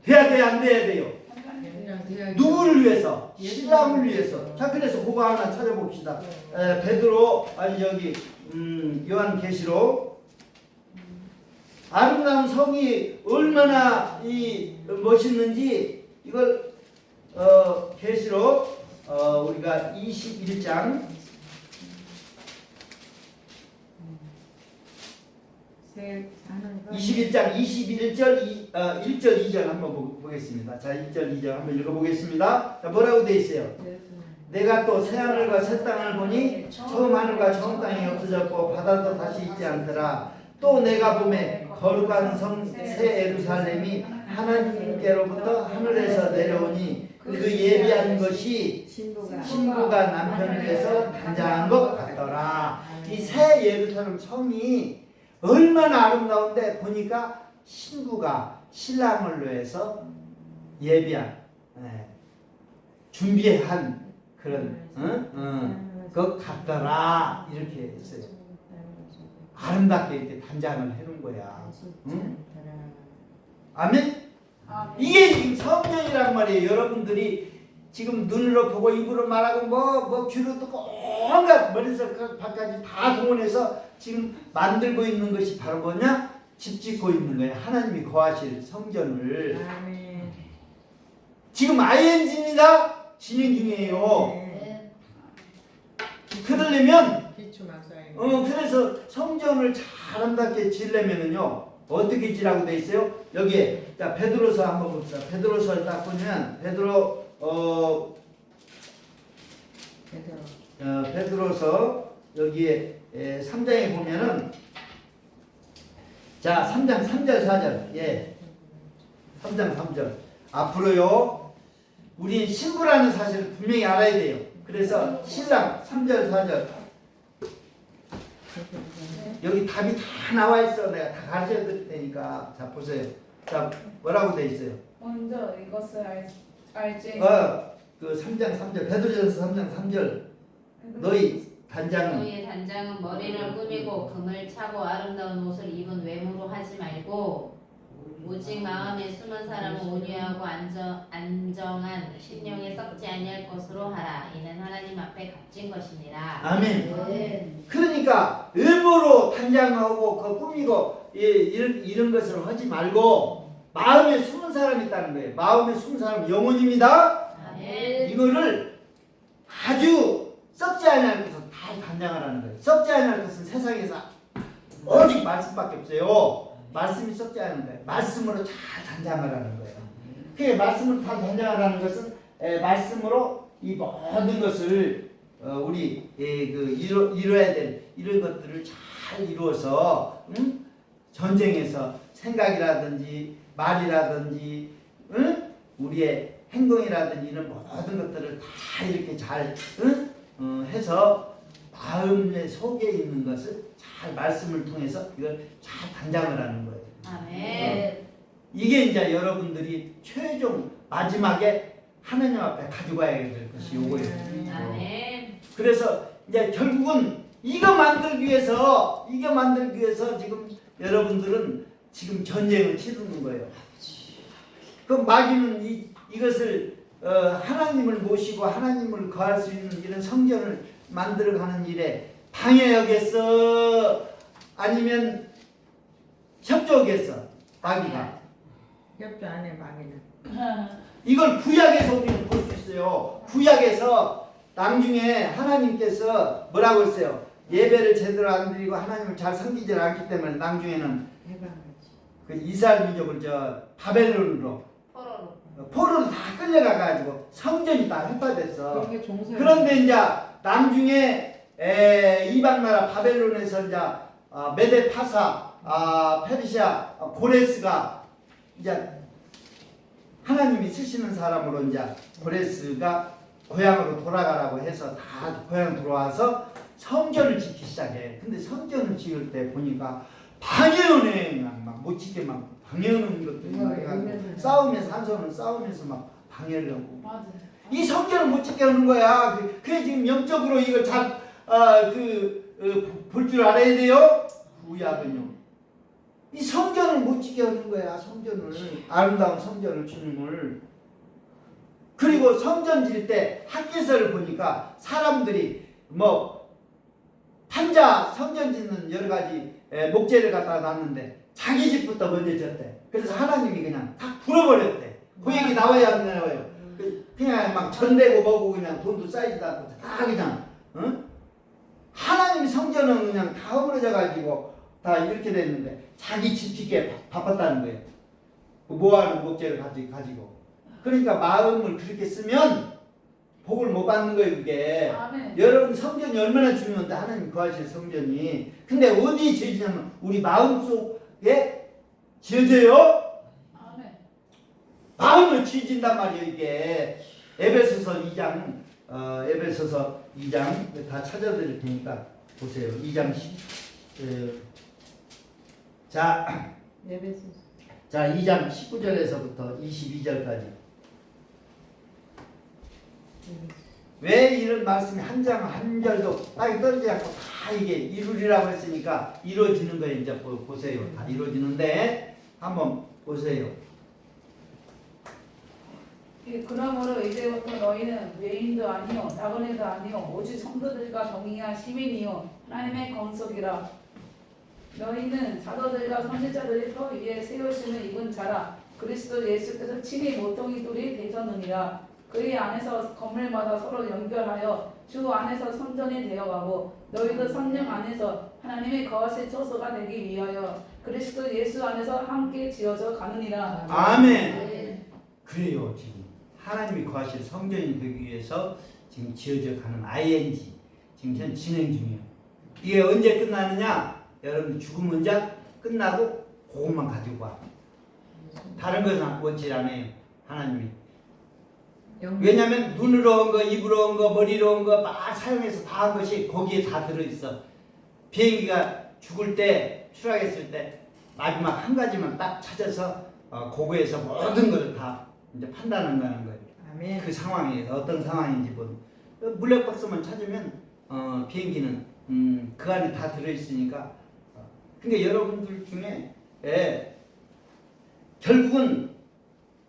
돼야 돼, 안 돼야 돼요? 누구를 위해서? 신랑을 위해서. 자, 그래서 그거 하나 찾아봅시다. 베드로 아니 여기 요한계시록 아름다운 성이 얼마나 멋있는지 이걸 계시록 우리가 21장 21장 21절 1절 2절 한번 보겠습니다. 자, 1절 2절 한번 읽어보겠습니다. 자, 뭐라고 돼 있어요? 내가 또 새 하늘과 새 땅을 보니 처음 하늘과 처음 땅이 없어졌고 바다도 다시 있지 않더라. 또 내가 보매 거룩한 성 새 예루살렘이 하나님께로부터 하늘에서 내려오니 그 예비한 것이 신부가 남편을 위해서 단장한 것 같더라. 이 새 예루살렘 성이 얼마나 아름다운데 보니까 신부가 신랑을 위해서 예비한 준비한 그런 것 같더라 이렇게 했어요. 아름답게 이렇게 단장을 해놓은 거야. 응? 아멘. 이게 지금 성령이란 말이에요. 여러분들이 지금 눈으로 보고 입으로 말하고 뭐 귀로 듣고 온갖 머릿속 밖까지 다 동원해서 지금 만들고 있는 것이 바로 뭐냐? 집 짓고 있는 거예요. 하나님이 거하실 성전을. 아멘. 지금 ING입니다. 진행 중이에요. 그러려면 그래서 성전을 잘 아름답게 지으려면은요 어떻게 지라고 돼 있어요? 여기에 자 베드로서 한번 봅시다. 베드로서를 딱 보면 베드로서 여기에 3장에 보면은 자 3장 3절 4절 예 3장 3절 앞으로요 우린 신부라는 사실을 분명히 알아야 돼요. 그래서 신랑 3절 4절 여기 답이 다 나와 있어. 내가 다 가르쳐 드릴 테니까 자 보세요. 자 뭐라고 돼 있어요? 먼저 이것을 알지. 그 3장 3절 베드로전서 3장 3절 너희 단장은 너희의 단장은 머리를 꾸미고 금을 차고 아름다운 옷을 입은 외모로 하지 말고 오직 마음에 숨은 사람은 온유하고 안정한 신령에 썩지 아니할 것으로 하라. 이는 하나님 앞에 값진 것이니라. 아멘. 그러니까 일부러 단장하고 그 꾸미고 이런 것을 하지 말고 마음에 숨은 사람이 있다는 거예요. 마음에 숨은 사람은 영혼입니다. 아멘. 이거를 아주 썩지 아니할 것을 다 단장하라는 거예요. 썩지 아니할 것은 세상에서 오직 말씀밖에 없어요. 말씀이 썩지 않은 거예요. 말씀으로 잘 단장하라는 거예요. 그 말씀을 다 단장하라는 것은 말씀으로 이 모든 것을 우리 이루어야 될 이런 것들을 잘 이루어서 전쟁에서 생각이라든지 말이라든지 우리의 행동이라든지 이런 모든 것들을 다 이렇게 잘 해서 마음의 속에 있는 것을 잘 말씀을 통해서 이걸 잘 단장을 하는 거예요. 아멘. 이게 이제 여러분들이 최종 마지막에 하나님 앞에 가지고 가야 될 것이 요거예요. 아멘. 그래서 이제 결국은 이거 만들기 위해서 지금 여러분들은 지금 전쟁을 치르는 거예요. 그 마귀는 이것을 하나님을 모시고 하나님을 거할 수 있는 이런 성전을 만들어가는 일에 방해하겠어? 아니면 협조하겠어? 마귀가. 협조 안 해 마귀는. 이걸 구약에서 우리는 볼 수 있어요. 구약에서 나중에 하나님께서 뭐라고 했어요? 예배를 제대로 안 드리고 하나님을 잘 섬기지 않기 때문에 나중에는 그 이스라엘 민족을 바벨론으로 포로로 다 끌려가가지고 성전이 다 훼파됐어. 그런데 이제 나중에 이방 나라 바벨론에서 이제 메데 파사, 페르시아, 고레스가 이제 하나님이 쓰시는 사람으로 이제 고레스가 고향으로 돌아가라고 해서 다 고향 돌아와서 성전을 짓기 시작해. 근데 성전을 지을 때 보니까 방해하네. 막 못 짓게 막 방해하는 것들이 해가지고 싸우면서 한 손은 싸우면서 막 방해를 하고. 맞아. 이 성전을 못 짓게 하는 거야. 그래 지금 영적으로 이걸 잘 볼 줄 알아야 돼요. 구약은요. 이 성전을 못 짓게 하는 거야. 성전을 아름다운 성전을 주님을. 그리고 성전 질 때 학개서를 보니까 사람들이 뭐 판자 성전 짓는 여러 가지 목재를 갖다 놨는데 자기 집부터 먼저 졌대. 그래서 하나님이 그냥 다 불어버렸대. 그 얘기 나와야 안 나와요. 그냥 막 전대고 뭐고 그냥 돈도 쌓이지도 않고 다 그냥 하나님이 성전은 그냥 다 허물어져 가지고 다 이렇게 됐는데 자기 집 짓기에 바빴다는 거예요. 모아는 목재를 가지고. 그러니까 마음을 그렇게 쓰면 복을 못 받는 거예요. 그게. 아멘. 여러분 성전이 얼마나 중요한데 하나님 거하실 성전이. 근데 어디 지어지냐면 우리 마음속에 지어져요. 아멘. 마음을 지어진단 말이에요. 이게 에베소서 2장 다 찾아드릴 테니까 보세요. 2장 10 자 2장 19절에서부터 22절까지 왜 이런 말씀이 한 장 한 절도 땅에 떨어지지 않고 다 이게 이루리라고 했으니까 이루어지는 거예요. 이제 보세요. 다 이루어지는데 한번 보세요. 그러므로 이제부터 너희는 외인도 아니요 나그네도 아니요 오직 성도들과 동의한 시민이요 하나님의 권속이라. 너희는 사도들과 선지자들이 서 위에 세우심을 입은 자라. 그리스도 예수께서 친히 모퉁이 돌이 되셨느니라. 그의 안에서 건물마다 서로 연결하여 주 안에서 성전이 되어가고 너희도 성령 안에서 하나님의 거하실 처소가 되기 위하여 그리스도 예수 안에서 함께 지어져 가느니라. 아멘. 그래요. 지금 하나님이 거하실 성전이 되기 위해서 지금 지어져 가는 ING 지금 현 진행 중이에요. 이게 언제 끝나느냐? 여러분 죽음 문자 끝나고 그것만 가지고 와. 다른 것은 원치 않아요. 하나님이. 왜냐면 눈으로 온 거, 입으로 온 거, 머리로 온 거 막 사용해서 다 한 것이 거기에 다 들어있어. 비행기가 죽을 때 추락했을 때 마지막 한 가지만 딱 찾아서 그거에서 모든 걸 다 이제 판단한다는 거예요. 아멘. 그 상황에서 어떤 상황인지 물레박스만 찾으면 비행기는 그 안에 다 들어있으니까. 그러니까 여러분들 중에 결국은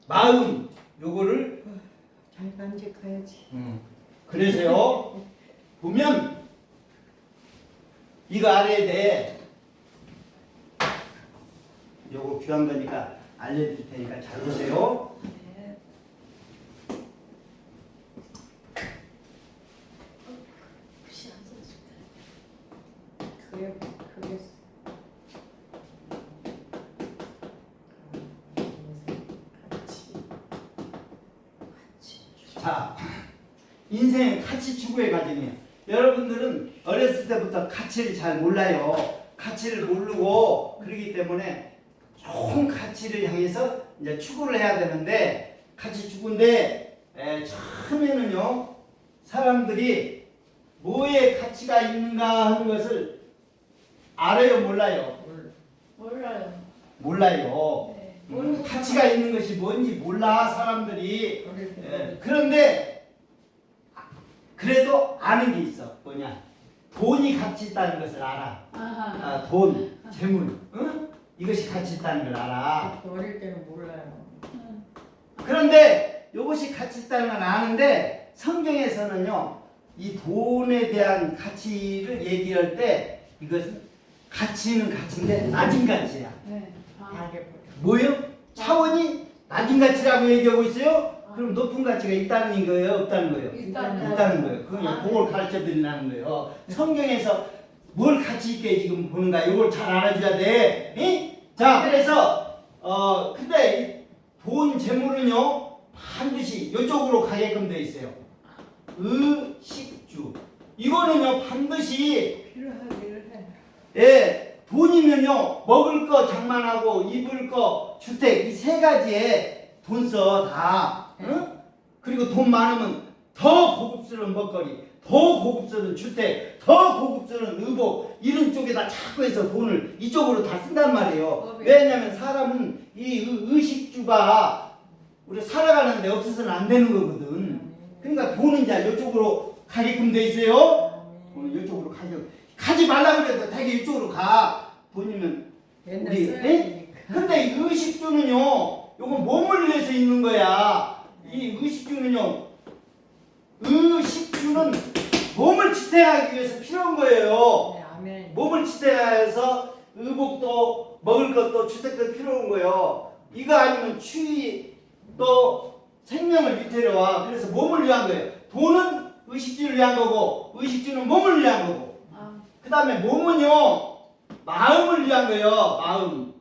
마음 요거를 잘 간직해야지. 그래서요 보면 이거 알아야 돼. 요거 귀한 거니까 알려드릴 테니까 잘 보세요. 그게 자, 인생 가치 추구의 과정이에요. 여러분들은 어렸을 때부터 가치를 잘 몰라요. 가치를 모르고 그러기 때문에 좋은 가치를 향해서 이제 추구를 해야 되는데 가치 추구인데 처음에는요 사람들이 뭐에 가치가 있는가 하는 것을 알아요, 몰라요? 몰라요. 몰라요. 네. 가치가 있는 것이 뭔지 몰라 사람들이. 그런데 그래도 아는 게 있어. 뭐냐? 돈이 가치 있다는 것을 알아. 돈, 재물, 응? 이것이 가치 있다는 걸 알아. 어릴 때는 몰라요. 그런데 이것이 가치 있다는 걸 아는데 성경에서는요 이 돈에 대한 가치를 얘기할 때 이것은 가치는 가치인데 낮은 가치야. 네. 뭐요? 차원이 낮은 가치라고 얘기하고 있어요? 그럼 높은 가치가 있다는 거예요? 없다는 거예요? 있다는 거예요. 그걸 가르쳐 드리라는 거예요. 성경에서 뭘 가치 있게 지금 보는가 이걸 잘 알아줘야 돼. 응? 자, 그래서 근데 돈 재물은요 반드시 이쪽으로 가게끔 돼 있어요. 의식주 이거는요 반드시 필요하기를 해. 예, 돈이면요 먹을 거 장만하고 입을 거 주택 이 세 가지에 돈 써 다. 응? 그리고 돈 많으면 더 고급스러운 먹거리, 더 고급스러운 주택, 더 고급스러운 의복 이런 쪽에다 자꾸 해서 돈을 이쪽으로 다 쓴단 말이에요. 왜냐하면 사람은 이 의식주가 우리 살아가는데 없어서는 안 되는 거거든. 그러니까 돈은 이제 이쪽으로 가게끔 돼 있어요. 돈은 이쪽으로 가지 말라 그래도 되게 이쪽으로 가. 돈이면 맨날 우리, 써야 예? 되니까. 근데 이 의식주는요, 요거 몸을 위해서 있는 거야. 이 의식주는요, 의식주는 몸을 지탱하기 위해서 필요한 거예요. 네, 아멘. 몸을 지탱해서 의복도 먹을 것도 주택도 필요한 거예요. 이거 아니면 추위 또 생명을 위태로 와. 그래서 몸을 위한 거예요. 돈은 의식주를 위한 거고 의식주는 몸을 위한 거고. 그 다음에 몸은요 마음을 위한 거예요. 마음.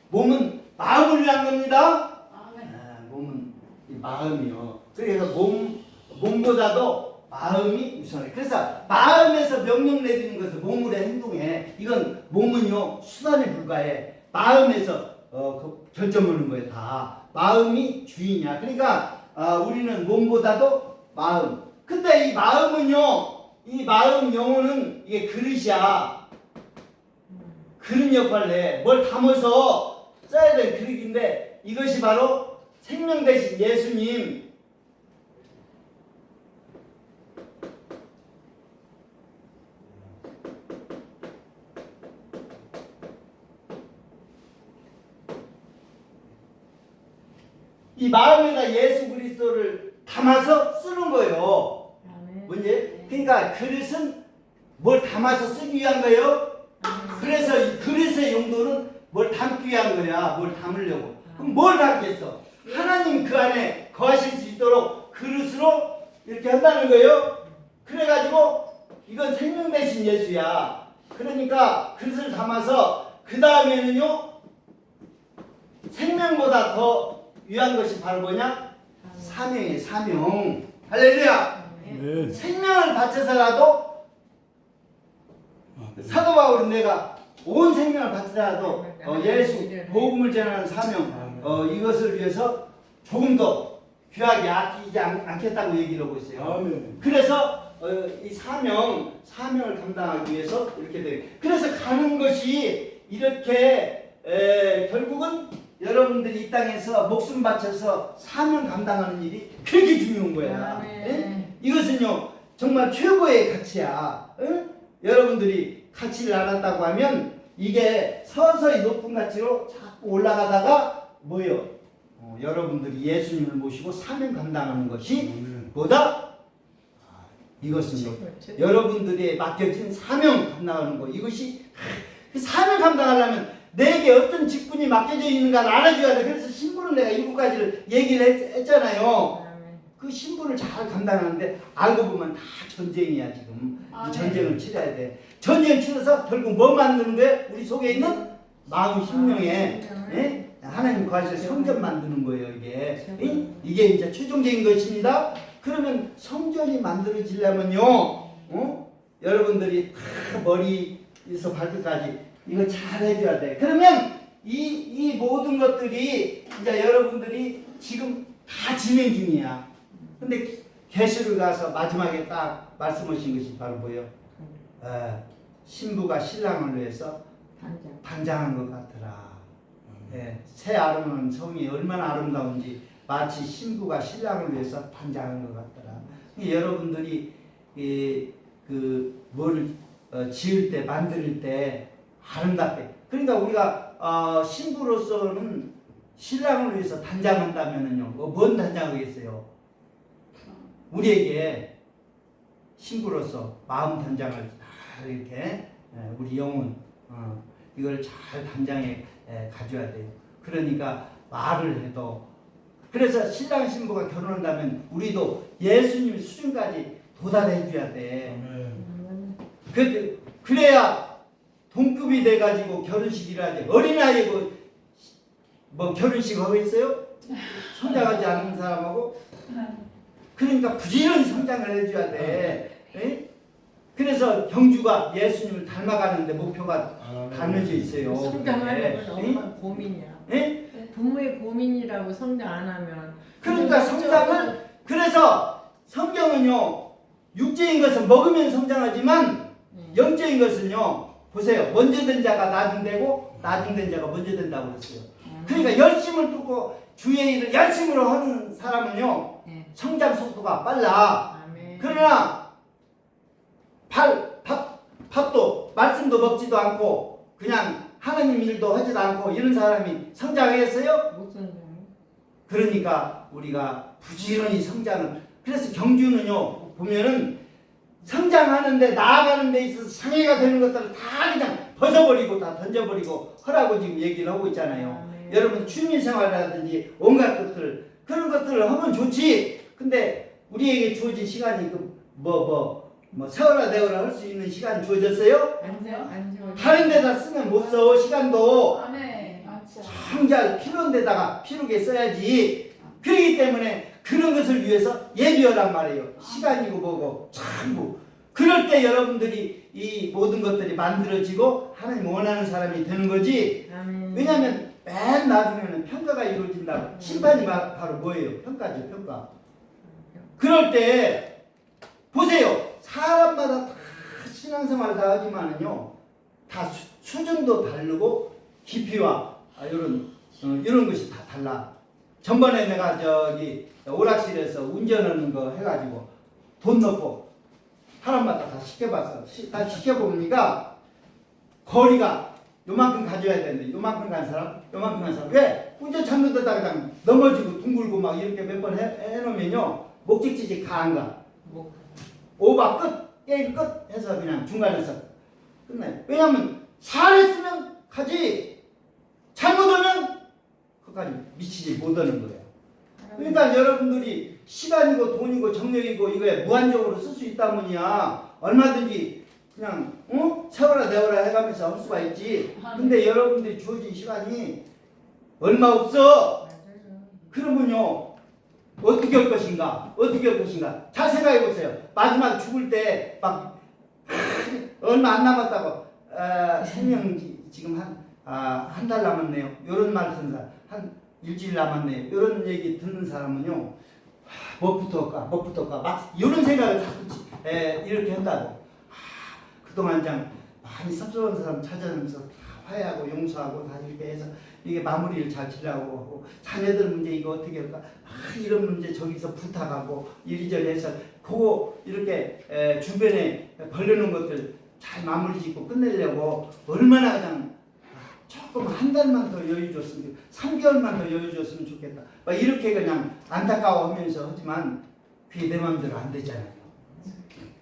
몸은 마음을 위한 겁니다. 몸은 마음이요. 그래서 몸보다도 마음이 우선해. 그래서 마음에서 명령 내리는 것을 몸으로 행동해. 이건 몸은요 수단에 불과해. 마음에서 결정하는 거예요. 다 마음이 주인이야. 그러니까 우리는 몸보다도 마음. 근데 이 마음은요, 이 마음 영혼은 이게 그릇이야. 그릇 역할을 해. 뭘 담아서 써야 될 그릇인데 이것이 바로 생명 대신 예수님 이 마음에다 예수 그리스도를 담아서 쓰는 거예요. 아멘. 뭔지? 그러니까 그릇은 뭘 담아서 쓰기 위한 거예요. 그래서 이 그릇의 용도는 뭘 담기 위한 거야. 뭘 담으려고. 그럼 뭘 담겠어? 하나님 그 안에 거하실 수 있도록 그릇으로 이렇게 한다는 거예요. 그래가지고 이건 생명 대신 예수야. 그러니까 그릇을 담아서 그 다음에는요 생명보다 더 위한 것이 바로 뭐냐? 사명이에요. 사명. 할렐루야. 네. 생명을 바쳐서라도 사도 바울은 내가 온 생명을 바쳐서라도 예수 복음을 전하는 사명 이것을 위해서 조금 더 귀하게 아끼지 않겠다고 얘기를 하고 있어요. 아멘. 그래서 이 사명을 감당하기 위해서 이렇게 돼요. 그래서 가는 것이 이렇게 결국은 여러분들이 이 땅에서 목숨 바쳐서 사명 감당하는 일이 그렇게 중요한 거야. 예? 이것은요 정말 최고의 가치야. 응? 여러분들이 가치를 알았다고 하면 이게 서서히 높은 가치로 자꾸 올라가다가 뭐요? 여러분들이 예수님을 모시고 사명 감당하는 것이 뭐다? 이것은요 여러분들이 맡겨진 사명 감당하는 거. 이것이 사명 감당하려면 내게 어떤 직분이 맡겨져 있는가를 알아줘야 돼. 그래서 신분을 내가 7가지를 얘기를 했잖아요. 그 신분을 잘 감당하는데 알고 보면 다 전쟁이야 지금. 이 전쟁을 치러야 돼. 전쟁을 치러서 결국 뭐 만드는 거예요? 우리 속에 있는 마음 심령에 예? 하나님 거하실 성전 만드는 거예요 이게. 예? 이게 이제 최종적인 것입니다. 그러면 성전이 만들어지려면요 여러분들이 다 머리에서 발끝까지 이거 잘 해줘야 돼. 그러면 이 모든 것들이 이제 여러분들이 지금 다 진행 중이야. 근데 계시를 가서 마지막에 딱 말씀하신 것이 바로 뭐예요? 신부가 신랑을 위해서 단장한 것 같더라. 예, 새 아름다운 성이 얼마나 아름다운지 마치 신부가 신랑을 위해서 단장한 것 같더라. 여러분들이 뭐를 지을 때 만들 때 아름답게. 그러니까 우리가 신부로서는 신랑을 위해서 단장한다면은요, 뭔 단장하겠어요? 우리에게 신부로서 마음 단장을 잘 이렇게 우리 영혼 이걸 잘 단장해 가져야 돼요. 그러니까 말을 해도 그래서 신랑 신부가 결혼한다면 우리도 예수님 수준까지 도달해 줘야 돼. 그래야 동급이 돼가지고 결혼식이라 하지. 어린아이 뭐 결혼식 하고 있어요? 성장하지 않는 사람하고. 그러니까 부지런히 성장을 해줘야 돼. 에? 그래서 경주가 예수님을 닮아가는데 목표가 담겨져 있어요. 성장하는 건 엄마 고민이야. 에? 부모의 고민이라고 성장 안 하면. 그러니까 성장은 그래서 성경은요 육체인 것은 먹으면 성장하지만 영적인 것은요 보세요. 먼저 된 자가 나중되고 나중된 자가 먼저 된다고 그랬어요. 그러니까 열심을 쏟고 주의 일을 열심으로 하는 사람은요 성장 속도가 빨라. 그러나 밥도 말씀도 먹지도 않고 그냥 하나님 일도 하지도 않고 이런 사람이 성장하겠어요? 못 성장. 그러니까 우리가 부지런히 성장을. 그래서 경주는요 보면은 성장하는데 나아가는 데 있어서 장애가 되는 것들을 다 그냥 벗어버리고 다 던져버리고 하라고 지금 얘기를 하고 있잖아요. 여러분 취미생활이라든지 온갖 것들 그런 것들을 하면 좋지. 근데 우리에게 주어진 시간이 세월아 대월아 할 수 있는 시간 주어졌어요? 안 줘. 다른 데다 쓰면 못 써. 시간도 정작 필요한 데다가 필요하게 써야지. 그렇기 때문에 그런 것을 위해서 예비하란 말이에요. 시간이고 뭐고 전부. 그럴 때 여러분들이 이 모든 것들이 만들어지고 하나님 원하는 사람이 되는 거지. 왜냐하면 맨 나중에는 평가가 이루어진다고. 심판이 바로 뭐예요? 평가죠. 평가. 그럴 때 보세요. 사람마다 다 신앙생활을 다 하지만은요 다 수준도 다르고 깊이와 이런 것이 다 달라. 전번에 내가 오락실에서 운전하는 거 해가지고 돈 넣고 사람마다 다 시켜봤어. 다 시켜보니까 거리가 요만큼 가져야 되는데 요만큼 간 사람 왜? 운전 잘못하다가 그냥 넘어지고 둥글고 막 이렇게 몇 번 해놓으면요 목적지지 가 안 가. 오바 끝, 게임 끝 해서 그냥 중간에서 끝나요. 왜냐면 잘했으면 가지 잘못하면 그까지 미치지 못하는 거예요. 그러니까 여러분들이 시간이고 돈이고 정력이고 이거에 무한적으로 쓸 수 있다면이야 얼마든지 그냥 세워라 내워라 해가면서 할 수가 있지. 근데 여러분들이 주어진 시간이 얼마 없어. 그러면요 어떻게 할 것인가? 어떻게 할 것인가? 잘 생각해 보세요. 마지막 죽을 때 막 얼마 안 남았다고 생명 지금 한 달 남았네요. 이런 말 듣는 사람 한 일주일 남았네요. 이런 얘기 듣는 사람은요 뭐부터 할까 막 이런 생각을 자꾸 이렇게 한다고. 그동안 좀 많이 섭섭한 사람 찾아내면서 다 화해하고 용서하고 다 이렇게 해서 이게 마무리를 잘 지려고 하고 자녀들 문제 이거 어떻게 할까 이런 문제 저기서 부탁하고 이리저리 해서 그거 이렇게 주변에 벌려놓은 것들 잘 마무리 짓고 끝내려고 얼마나 그냥 조금 한 달만 더 여유 줬으면 3개월만 더 여유 줬으면 좋겠다 막 이렇게 그냥 안타까워하면서 하지만 그게 내 마음대로 안 되잖아요.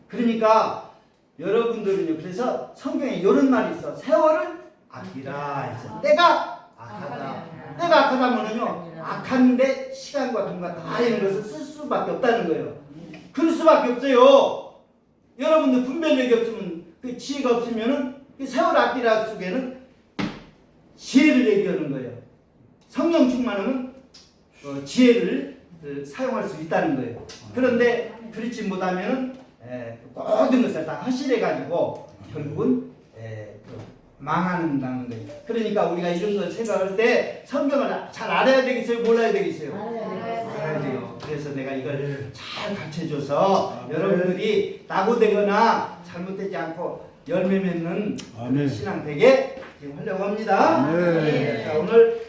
그러니까 여러분들은요 그래서 성경에 이런 말이 있어. 세월을 아끼라 해서 때가 악하다. 때가 악하다면은요 악한데 시간과 돈과 다 이런 것을 쓸 수밖에 없다는 거예요. 그럴 수밖에 없어요. 여러분들 분별력이 없으면 그 지혜가 없으면은 그 세월 아끼라 속에는 지혜를 얘기하는 거예요. 성령 충만하면 지혜를 사용할 수 있다는 거예요. 그런데 그렇지 못하면은 모든 것을 다 허실해 가지고 결국은 망하는다는 거예요. 그러니까 우리가 이런 걸 생각할 때 성경을 잘 알아야 되겠어요? 몰라야 되겠어요? 알아야 돼요. 그래서 내가 이걸 잘 가르쳐줘서 여러분들이 낙오되거나 잘못되지 않고 열매 맺는 신앙 되게 하려고 합니다. 자, 오늘